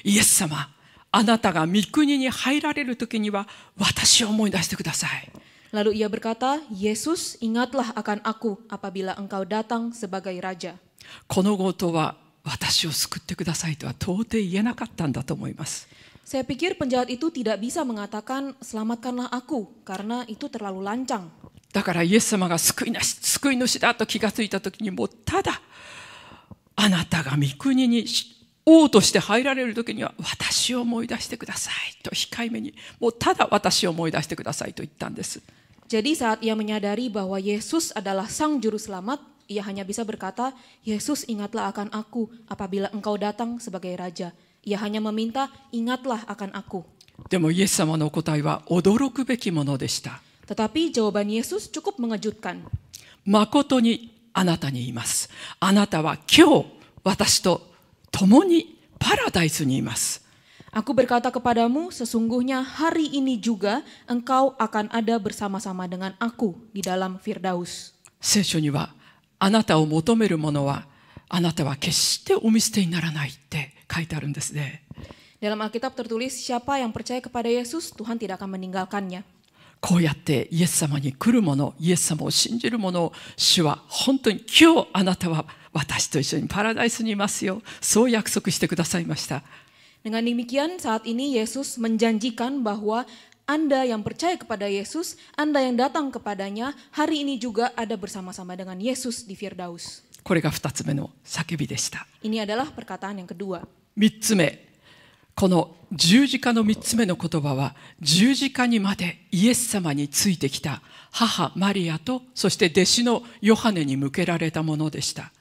イエス様、あなたが御国に入られる時には私を思い出してください。 Lalu ia berkata, "Yesus, ingatlah akan aku apabila engkau datang sebagai raja." この強盗は私を救ってくださいとは到底言えなかったんだと思います。 Saya pikir penjahat itu tidak bisa mengatakan, "Selamatkanlah aku," karena itu terlalu lancang. だからイエス様が救い主だと気がついた時に、もうただあなたが御国に王として入られる時には私を思い出してくださいと控えめに、もうただ私を思い出してくださいと言ったんです。 Jadi saat ia menyadari bahwa Yesus adalah sang juru selamat, ia hanya bisa berkata, "Yesus, ingatlah akan aku apabila engkau datang sebagai raja." Ia hanya meminta, "Ingatlah akan aku." でもイエス様のお答えは驚くべきものでした。 Tetapi jawaban Yesus cukup mengejutkan. 誠にあなたに言います。あなたは今日私と共にパラダイスにいます。 Aku berkata kepadamu, sesungguhnya hari ini juga engkau akan ada bersama-sama dengan aku di dalam Firdaus. 聖書にはあなたを求める者はあなたは決してお見捨てにならないって書いてあるんですね。Dalam Alkitab tertulis, siapa yang percaya kepada Yesus, Tuhan tidak akan meninggalkannya. こうやってイエス様に来る者、イエス様を信じる者を主は本当に今日あなたは私と一緒にパラダイスにいますよ。そう約束してくださいました。 Dengan demikian saat ini Yesus menjanjikan bahwa Anda yang percaya kepada Yesus, Anda yang datang kepadanya, hari ini juga ada bersama-sama dengan Yesus di Firdaus. これが2つ目の叫びでした。 Ini adalah perkataan yang kedua. 3つ目、この十字架の3つ目の言葉は、十字架にまでイエス様についてきた母マリアと、そして弟子のヨハネに向けられたものでした。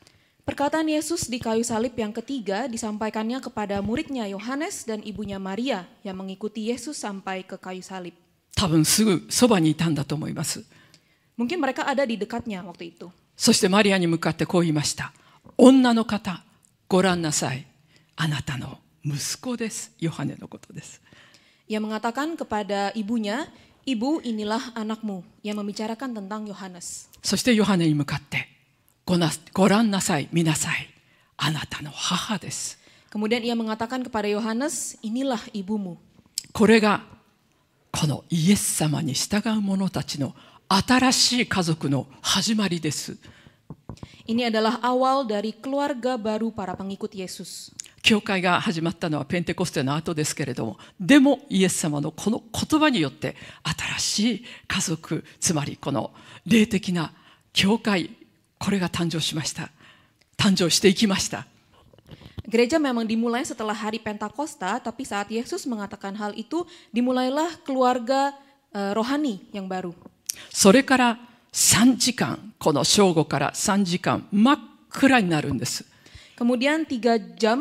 Perkataan Yesus di kayu salib yang ketiga disampaikannya kepada muridnya Yohanes dan ibunya Maria yang mengikuti Yesus sampai ke kayu salib. 多分すぐそばにいたんだと思います。 Mungkin mereka ada di dekatnya waktu itu. そしてマリアに向かってこう言いました。女の方、ご覧なさい。あなたの息子です。ヨハネのことです。 Ia mengatakan kepada ibunya, Ibu inilah anakmu, yang membicarakan tentang Yohanes. そしてヨハネに向かって、ご覧なさい、見なさい。あなたの母です。 Kemudian ia mengatakan kepada Yohanes, inilah ibumu. これがこのイエス様に従う者たちの新しい家族の始まりです。 Ini adalah awal dari keluarga baru para pengikut Yesus. 教会が始まったのはペンテコステの後ですけれども、でもイエス様のこの言葉によって新しい家族、つまりこの霊的な教会、これが誕生しました。誕生していきました。 Gereja memang dimulai setelah hari Pentakosta, tapi saat Yesus mengatakan hal itu, dimulailah keluarga rohani yang baru. それから3時間、この正午から3時間、真っ暗になるんです。 Kemudian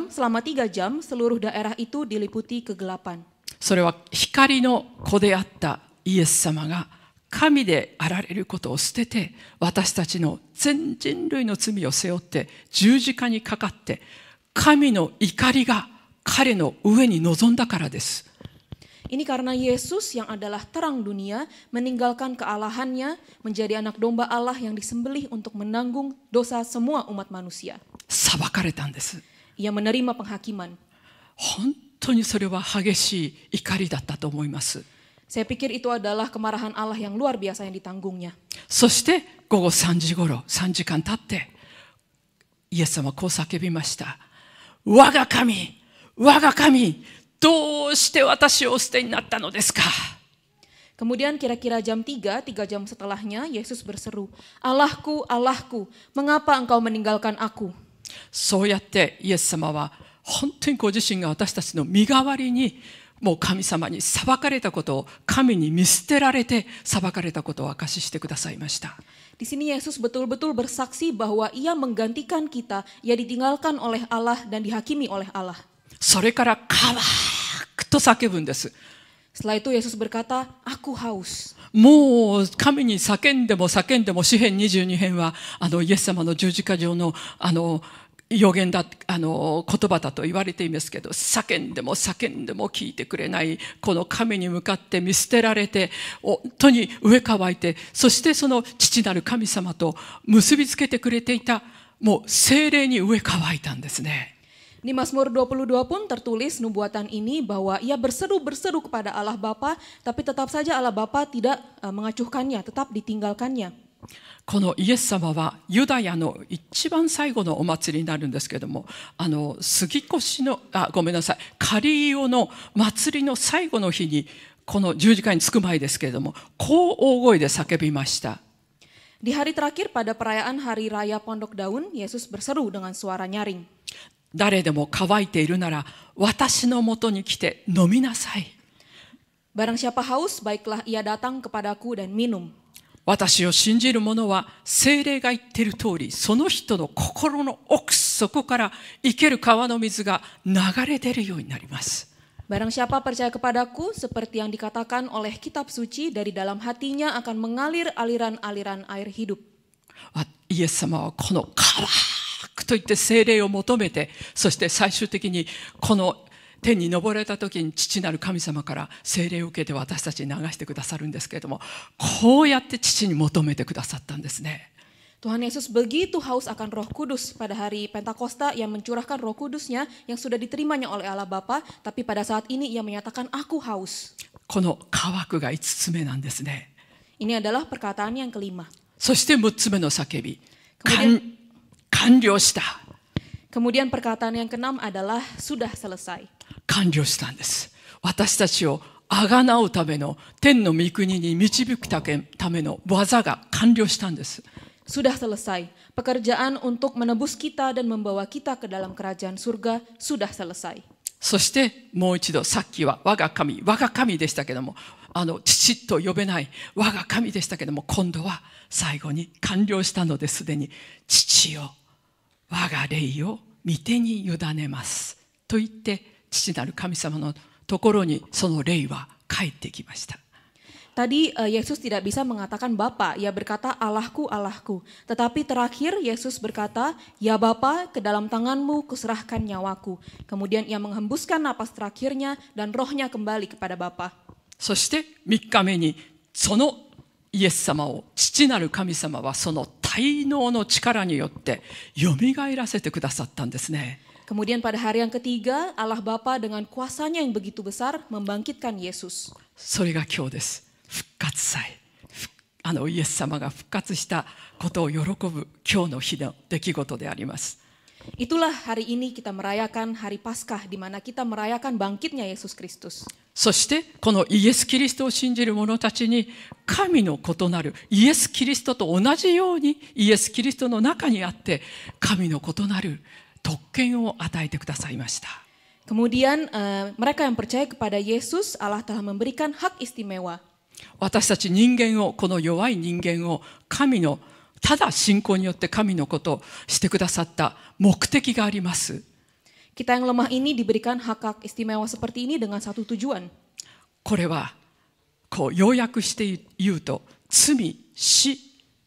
selama 3 jam, seluruh daerah itu diliputi kegelapan. それは光の子であったイエス様が神であられることを捨てて、私たちの全人類の罪を背負って十字架にかかって、神の怒りが彼の上に臨んだからです。 Ini karena Yesus yang adalah terang dunia meninggalkan kealahannya menjadi anak domba Allah yang disembelih untuk menanggung dosa semua umat manusia. 裁かれたんです。 Ia menerima penghakiman. 本当にそれは激しい怒りだったと思います。 Saya pikir itu adalah kemarahan Allah yang luar biasa yang ditanggungnya. そして午後3時頃、3時間経ってイエス様はこう叫びました。我が神、我が神、どうして私をお捨てになったのですか。 Kemudian kira-kira jam 3 jam setelahnya Yesus berseru, Allahku, Allahku, mengapa engkau meninggalkan aku? そうやってイエス様は本当にご自身が私たちの身代わりにもう神様に裁かれたことを、神に見捨てられて裁かれたことを証ししてくださいました。 Di sini Yesus betul-betul bersaksi bahwa ia menggantikan kita, ia ditinggalkan oleh Allah dan dihakimi oleh Allah. それから乾くと叫ぶんです。 Setelah itu Yesus berkata, aku haus. もう神に叫んでも叫んでも、詩編22編はイエス様の十字架上の予言だ、言葉だと言われていますけど、叫んでも叫んでも聞いてくれないこの神に向かって見捨てられて、本当に飢え渇いて、そしてその父なる神様と結びつけてくれていた、もう聖霊に飢え渇いたんですね。 Di Mazmur 22 pun tertulis nubuatan ini bahwa ia berseru-berseru kepada Allah Bapa, tapi tetap saja Allah Bapa tidak mengacuhkannya, tetap ditinggalkannya. このイエス様はユダヤの一番最後のお祭りになるんですけれども、杉越のカリオの祭りの最後の日にこの十字架につく前ですけれども、こう大声で叫びました。 Di hari terakhir pada perayaan Hari Raya Pondok Daun, Yesus berseru dengan suara nyaring. 誰でも乾いているなら私のもとに来て飲みなさい。 Barang siapa haus, baiklah ia datang kepadaku dan minum. 私を信じる者は聖霊が言っている通り、その人の心の奥底から生ける川の水が流れ出るようになります。 Barang siapa percaya kepadaku, seperti yang dikatakan oleh kitab suci, dari dalam hatinya akan mengalir aliran-aliran air hidup. イエス様はこの乾くと言って聖霊を求めて、そして最終的にこの天に昇られた時に父なる神様から聖霊を受けて私たちに流してくださるんですけれども、こうやって父に求めてくださったんですね。Tuhan Yesus begitu haus akan Roh Kudus pada hari Pentakosta yang mencurahkan Roh Kudusnya yang sudah diterimanya oleh Allah Bapa, tapi pada saat ini ia menyatakan aku haus. この渇くが5つ目なんですね。 Ini adalah perkataan yang kelima. そして6つ目の叫び、 完了した。 Kemudian perkataan yang keenam adalah sudah selesai. 完了したんです。私たちをあがなうための天の御国に導くための技が完了したんです。 Sudah selesai. Pekerjaan untuk menebus kita dan membawa kita ke dalam kerajaan surga sudah selesai. そしてもう一度、さっきは我が神でしたけども、父と呼べない我が神でしたけども、今度は最後に完了したのですでに、父よ、我が霊を御手に委ねますと言って、父なる神様のところにその霊は帰ってきました。 Tadi Yesus tidak bisa mengatakan Bapa, ia berkata Allahku, Allahku. Tetapi terakhir Yesus berkata, ya Bapa, ke dalam tanganmu kuserahkan nyawaku. Kemudian ia menghembuskan napas terakhirnya dan rohnya kembali kepada Bapa. そして3日目にそのイエス様を父なる神様はその大能の力によってよみがえらせてくださったんですね。 Kemudian pada hari yang ketiga, Allah Bapa dengan kuasanya yang begitu besar membangkitkan Yesus. それが今日です。 復活祭、イエス様が復活したことを喜ぶ今日の日の出来事であります。 Itulah hari ini kita merayakan hari Paskah di mana kita merayakan bangkitnya Yesus Kristus. そしてこのイエス・キリストを信じる者たちに神の異なるイエス・キリストと同じようにイエス・キリストの中にあって神の異なる特権を与えてくださいました。 Kemudian mereka yang percaya kepada Yesus, Allah telah memberikan hak istimewa. 私たち人間を、この弱い人間を神のただ信仰によって神のことをしてくださった目的があります。 Kita yang lemah ini diberikan hak-hak istimewa seperti ini dengan satu tujuan. これはこう要約して言うと、罪、死、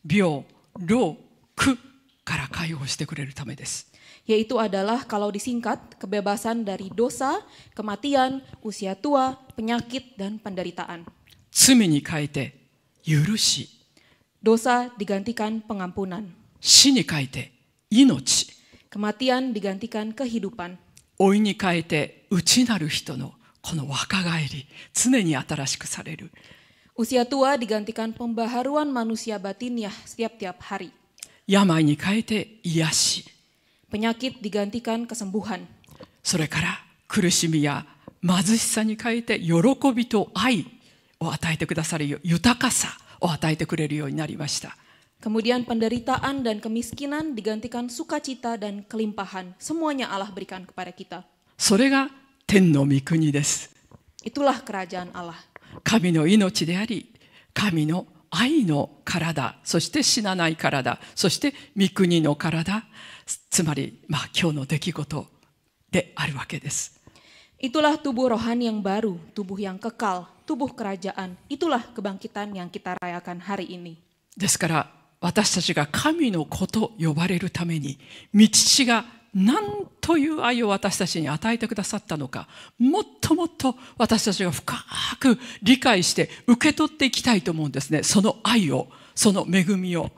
病、老、苦から解放してくれるためです。 Yaitu adalah kalau disingkat kebebasan dari dosa, kematian, usia tua, penyakit dan penderitaan. 罪に変えて許し、 Dosa digantikan pengampunan. 死に変えて命、 Kematian digantikan kehidupan. 老いに変えて内なる人のこの若返り、常に新しくされる。 Usia tua digantikan pembaharuan manusia batiniah setiap-tiap hari. 病に変えて癒し、 Penyakit digantikan kesembuhan. それから苦しみや貧しさに変えて喜びと愛を与えてくださるよう、豊かさを与えてくれるようになりました。 Kemudian penderitaan dan kemiskinan digantikan sukacita dan kelimpahan. Semuanya Allah berikan kepada kita. それが天の御国です。 Itulah kerajaan Allah. 神の命であり、神の愛の体、そして死なない体、そして御国の体、つまり今日の出来事であるわけです。 Itulah tubuh rohani yang baru, tubuh yang kekal, tubuh kerajaan. Itulah kebangkitan yang kita rayakan hari ini. ですから私たちが神の子と呼ばれるために、御父が何という愛を私たちに与えてくださったのか、もっともっと私たちが深く理解して受け取っていきたいと思うんですね。その愛を、その恵みを。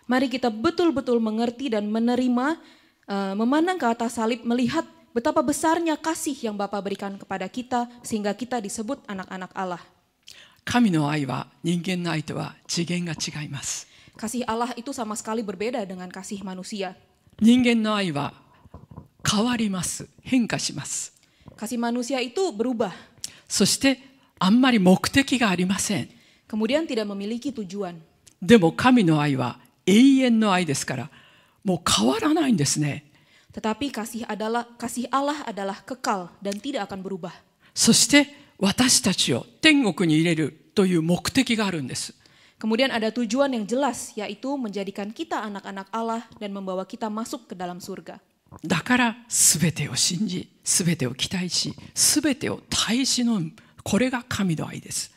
Mari kita betul-betul mengerti dan menerima, memandang ke atas salib, melihat betapa besarnya kasih yang Bapa berikan kepada kita sehingga kita disebut anak-anak Allah. 神の愛は人間の愛とは次元が違います。 Kasih Allah itu sama sekali berbeda dengan kasih manusia. 人間の愛は変わります。変化します。 Kasih manusia itu berubah. そしてあんまり目的がありません。 Kemudian tidak memiliki tujuan. でも神の愛は永遠の愛ですから、もう変わらないんですね。 Tetapi kasih Allah adalah kekal dan tidak akan berubah. そして私たちを天国に入れるという目的があるんです。 Kemudian ada tujuan yang jelas, yaitu menjadikan kita anak-anak Allah dan membawa kita masuk ke dalam surga. だから全てを信じ、全てを期待し、全てを耐え忍ぶ、これが神の愛です。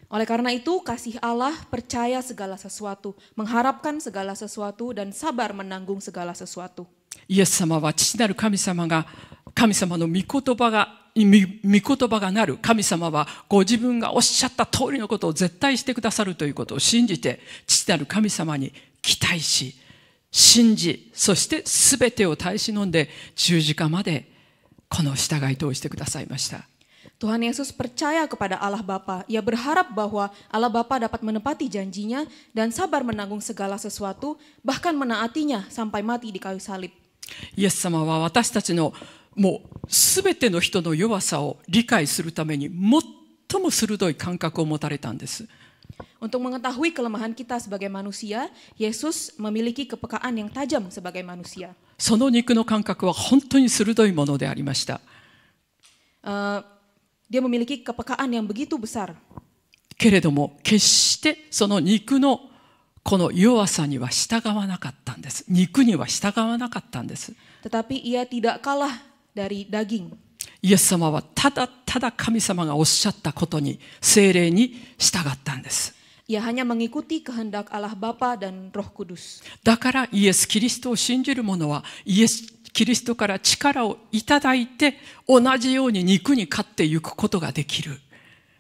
Oleh karena itu, kasih Allah percaya segala sesuatu, mengharapkan segala sesuatu, dan sabar menanggung segala sesuatu. イエス様は父なる神様が、神様の御言葉がなる神様はご自分がおっしゃった通りのことを絶対してくださるということを信じて、父なる神様に期待し、信じ、そして全てを耐え忍んで十字架までこの従い通してくださいました。Tuhan Yesus percaya kepada Allah Bapa. Ia berharap bahwa Allah Bapa dapat menepati janjinya dan sabar menanggung segala sesuatu, bahkan menaatinya sampai mati di kayu salib. イエス様は私たちのもう全ての人の弱さを理解するために最も鋭い感覚を持たれたんです。Untuk mengetahui kelemahan kita sebagai manusia, Yesus memiliki kepekaan yang tajam sebagai manusia. その肉の感覚は本当に鋭いものでありました。Dia memiliki kepekaan yang begitu besar. けれども決してその肉のこの弱さには従わなかったんです。肉には従わなかったんです。Tetapi ia tidak kalah dari daging. イエス様はただただ神様がおっしゃったことに、聖霊に従ったんです。Ia hanya mengikuti kehendak Allah Bapa dan Roh Kudus. だからイエス・キリストを信じる者はイエス・キリストから力をいただいて同じように肉に勝っていくことができる。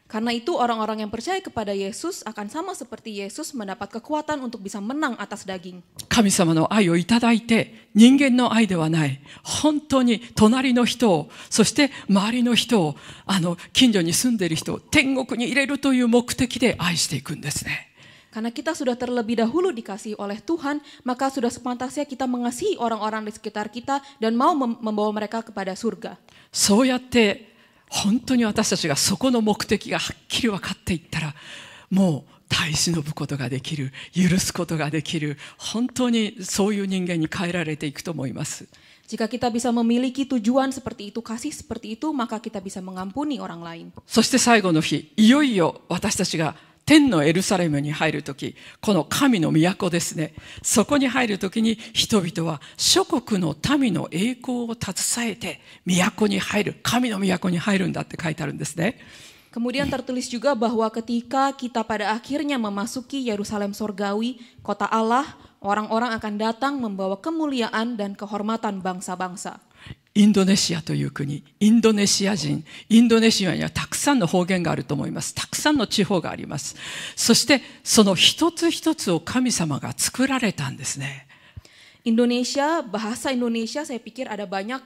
Karena itu orang-orang yang percaya kepada Yesus akan sama seperti Yesus mendapat kekuatan untuk bisa menang atas daging. 神様の愛をいただいて、人間の愛ではない、本当に隣の人を、そして周りの人を、近所に住んでいる人を天国に入れるという目的で愛していくんですね。Karena kita sudah terlebih dahulu dikasihi oleh Tuhan, maka sudah sepantasnya kita mengasihi orang-orang di sekitar kita dan mau membawa mereka kepada surga. そうやって本当に私たちがそこの目的がはっきり分かっていったら、もう耐え忍ぶことができる、許すことができる、本当にそういう人間に変えられていくと思います。Jika kita bisa memiliki tujuan seperti itu, kasih seperti itu, maka kita bisa mengampuni orang lain. そして最後の日、いよいよ私たちが天のエルサレムに入るとき、この神の都ですね。そこに入るときに人々は諸国の民の栄光を携えて都に入る、神の都に入るんだって書いてあるんですね。Kemudian tertulis juga bahwa ketika kita pada akhirnya memasuki Yerusalem Sorgawi, kota Allah, orang-orang akan datang membawa kemuliaan dan kehormatan bangsa-bangsa. インドネシアという国、インドネシア人、インドネシアにはたくさんの方言があると思います。たくさんの地方があります。そしてその一つ一つを神様が作られたんですね。Indonesia, bahasa Indonesia, saya pikir ada banyak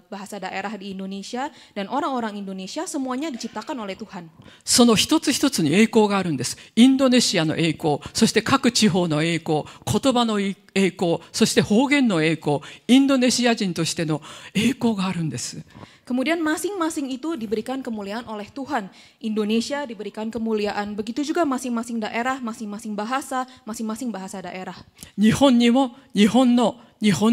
bahasa daerah di Indonesia dan orang-orang Indonesia semuanya diciptakan oleh Tuhan. その一つ一つに栄光があるんです。インドネシアの栄光、そして各地方の栄光、言葉の栄光、そして方言の栄光、インドネシア人としての栄光があるんです。Kemudian masing-masing itu diberikan kemuliaan oleh Tuhan. Indonesia diberikan kemuliaan. Begitu juga masing-masing daerah, masing-masing bahasa daerah. 日本にも日本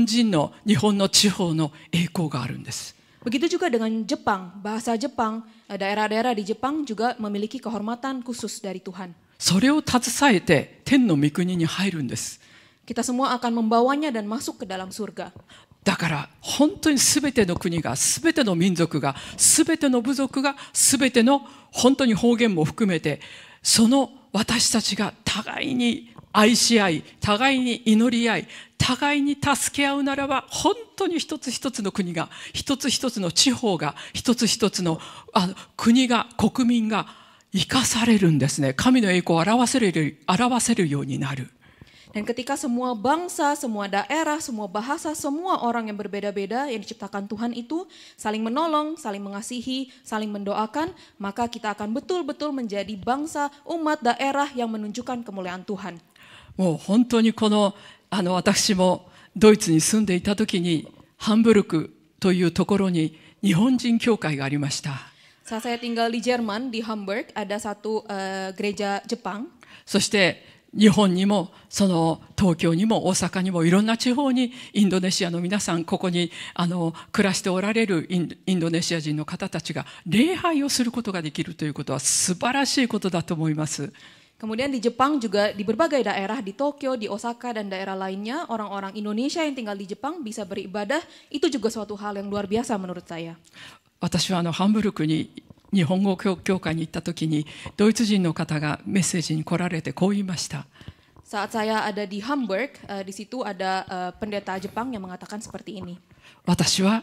人の日本の地方の栄光があるんです。Begitu juga dengan Jepang, bahasa Jepang, daerah-daerah di Jepang juga memiliki kehormatan khusus dari Tuhan. それを携えて天の御国に入るんです。Kita semua akan membawanya dan masuk ke dalam surga. だから本当に全ての国が、全ての民族が、全ての部族が、全ての本当に方言も含めて、その私たちが互いに愛し合い、互いに祈り合い、互いに助け合うならば、本当に一つ一つの国が、一つ一つの地方が、一つ一つの国が、国民が生かされるんですね。神の栄光を表せるようになる。Dan ketika semua bangsa, semua daerah, semua bahasa, semua orang yang berbeda-beda yang diciptakan Tuhan itu saling menolong, saling mengasihi, saling mendoakan, maka kita akan betul-betul menjadi bangsa, umat, daerah yang menunjukkan kemuliaan Tuhan. もう本当にこの私もドイツに住んでいた時にハンブルクというところに日本人教会がありました。Saat saya tinggal di Jerman, di Hamburg, ada satu gereja Jepang. そして日本にもその東京にも大阪にもいろんな地方にインドネシアの皆さん、ここに暮らしておられるインドネシア人の方たちが礼拝をすることができるということは素晴らしいことだと思います。Kemudian di Jepang juga di berbagai daerah, di Tokyo, di Osaka dan daerah lainnya, orang-orang Indonesia yang tinggal di Jepang bisa beribadah. Itu juga suatu hal yang luar biasa menurut saya. 私はハンブルクに日本語教会に行った時にドイツ人の方がメッセージに来られてこう言いました。Saat saya ada di Hamburg, di situ ada pendeta Jepang yang mengatakan seperti ini. 私は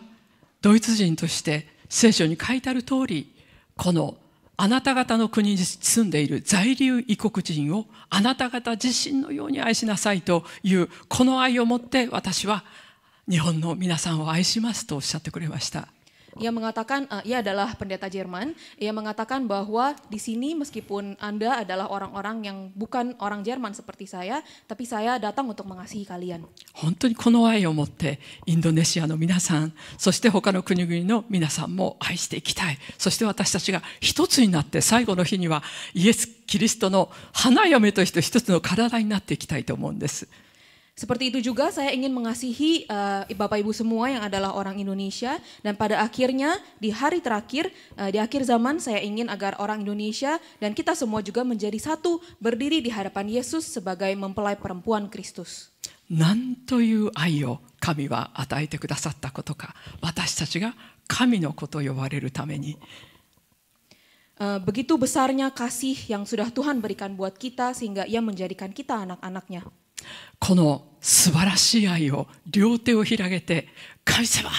ドイツ人として聖書に書いてある通り、このあなた方の国に住んでいる在留異国人をあなた方自身のように愛しなさいというこの愛をもって私は日本の皆さんを愛しますとおっしゃってくれました。Ia mengatakan, ia adalah pendeta Jerman. Ia mengatakan bahwa di sini meskipun Anda adalah orang-orang yang bukan orang Jerman seperti saya, tapi saya datang untuk mengasihi kalian. 本当にこの愛を持ってインドネシアの皆さん、そして他の国々の皆さんも愛していきたい。そして私たちが一つになって最後の日にはイエス・キリストの花嫁として一つの体になっていきたいと思うんです。Seperti itu juga saya ingin mengasihi Bapak Ibu semua yang adalah orang Indonesia, dan pada akhirnya di hari terakhir, di akhir zaman saya ingin agar orang Indonesia dan kita semua juga menjadi satu, berdiri di hadapan Yesus sebagai mempelai perempuan Kristus. なんという愛を神は与えてくださったことか、私たちが神の子と呼ばれるために。Begitu besarnya kasih yang sudah Tuhan berikan buat kita sehingga Ia menjadikan kita anak-anaknya. この素晴らしい愛を両手を広げて、神様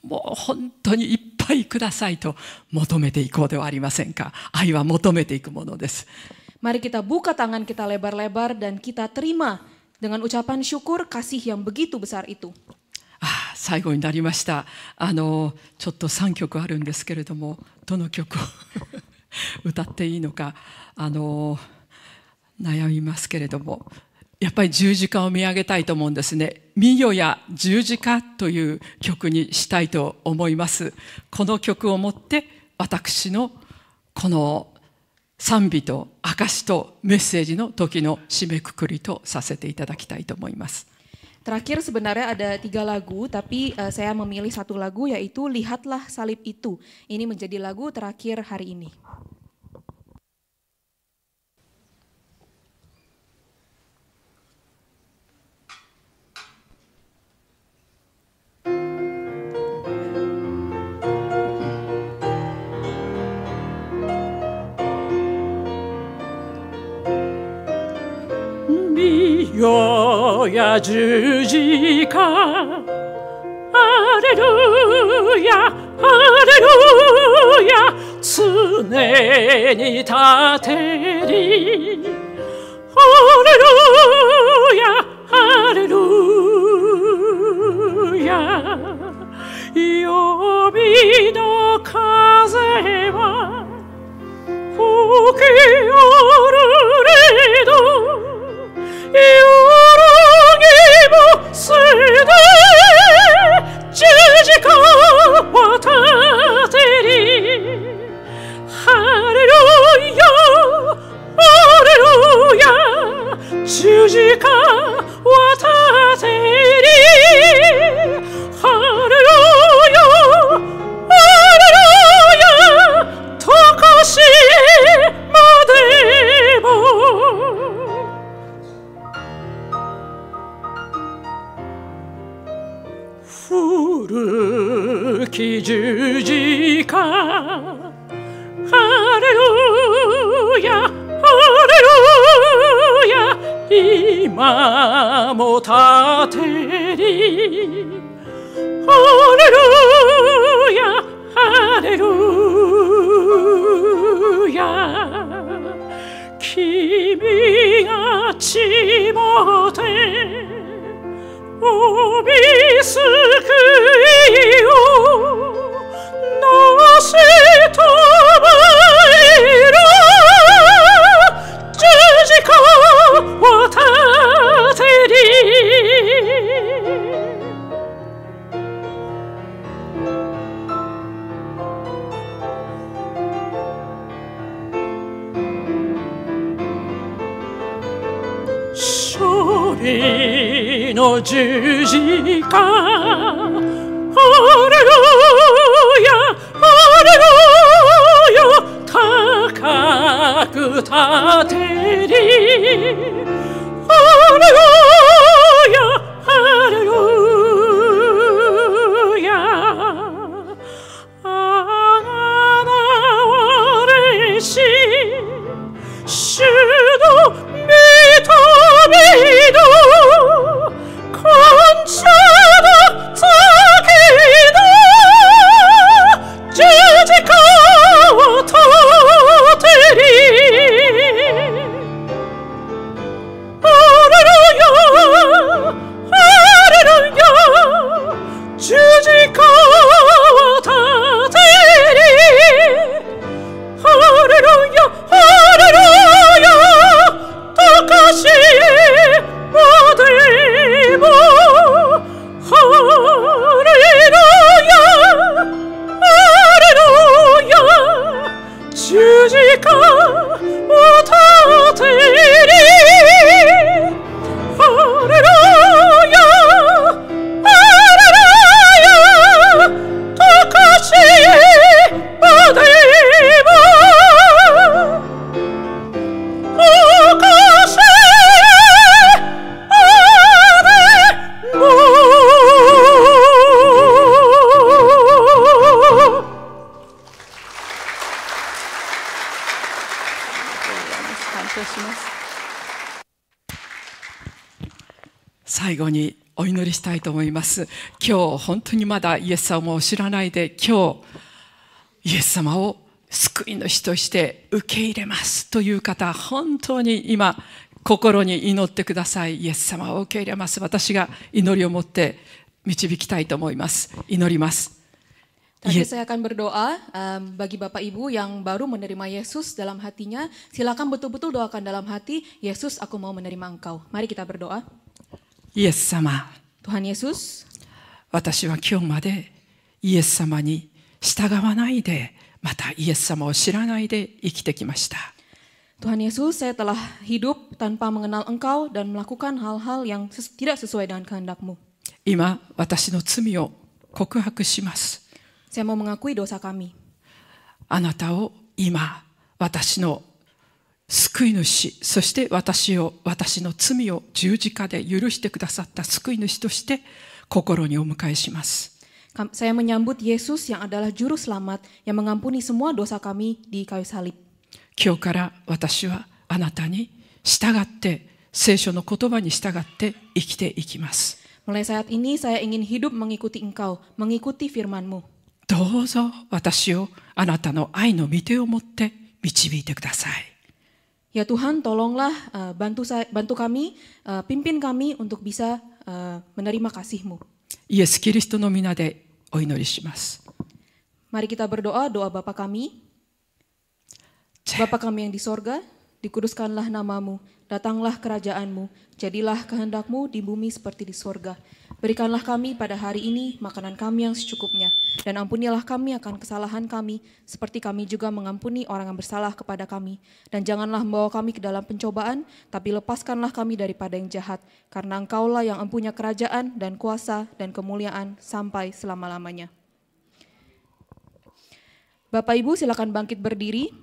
もう本当にいっぱいくださいと求めていこうではありませんか。愛は求めていくものです。 Mari kita buka tangan kita lebar-lebar dan kita terima dengan ucapan syukur kasih yang begitu besar itu. 最後になりました。ちょっと3曲あるんですけれども、どの曲を歌っていいのか悩みますけれども、やっぱり十字架を見上げたいと思うんですね。見よや十字架という曲にしたいと思います。この曲をもって私のこの賛美と証とメッセージの時の締めくくりとさせていただきたいと思います。 Terakhir sebenarnya ada 3 lagu, tapi saya memilih 1 lagu yaitu Lihatlah Salib Itu. Ini menjadi lagu terakhir hari ini. 미여야 주지가 할렐루야 할렐루야 스네니 다 되리 할렐루야 할렐루야 여비도 가세와 후기 오르래도 요롱이 목세대 지지가와 다되리 할렐루야 할렐루야 지지가와 다되리 할렐루야 할렐루야 토카시 마데보 후르키 주지가 할렐루야 할렐루야 이마모 다 되리 할렐루야 할렐루야 기미가 치모되 오비스 그이요 나시 토바이라 지지가와 다되리 소리노 주지가 할렐루야 할렐루야 다가그 다 되리 할렐루야 할렐루야 아나와레시 슈도 미토미도 건차다 자기다 지지가와 最後にお祈りしたいと思います。今日本当にまだイエス様を知らないで、今日イエス様を救い主として受け入れますという方、本当に今心に祈ってください。イエス様を受け入れます。私が祈りを持って導きたいと思います。祈ります。Tadi saya akan berdoa bagi Bapak Ibu yang baru menerima Yesus dalam hatinya, silakan betul-betul doakan dalam hati, Yesus aku mau menerima Engkau. Mari kita berdoa. イエス様、 Tuhan Yesus, 私は今日までイエス様に従わないで、またイエス様を知らないで生きてきました。 Tuhan Yesus, saya telah hidup tanpa mengenal Engkau dan melakukan hal-hal yang tidak sesuai dengan kehendak-Mu. 今、私の罪を告白します。 Saya mau mengakui dosa kami. あなたを今、私の救い主、そして私の罪を十字架で許してくださった救い主として心にお迎えします。 Saya menyambut Yesus yang adalah juru selamat yang mengampuni semua dosa kami di kayu salib. 今日から私はあなたに従って、聖書の言葉に従って生きていきます。 Mulai saat ini saya ingin hidup mengikuti Engkau, mengikuti firman-Mu. どうぞ私をあなたの愛の御手を持って導いてください。 Ya Tuhan, tolonglah bantu kami, pimpin kami untuk bisa menerima kasih-Mu. イエス・キリストの皆でお祈りします。 Mari kita berdoa, doa Bapa kami. Bapa kami yang di sorga, dikuduskanlah namamu, datanglah kerajaan-Mu, jadilah kehendak-Mu di bumi seperti di sorga. Berikanlah kami pada hari ini makanan kami yang secukupnya, dan ampunilah kami akan kesalahan kami, seperti kami juga mengampuni orang yang bersalah kepada kami. Dan janganlah membawa kami ke dalam pencobaan, tapi lepaskanlah kami daripada yang jahat, karena Engkaulah yang empunya kerajaan dan kuasa dan kemuliaan sampai selama-lamanya. Bapak Ibu silakan bangkit berdiri.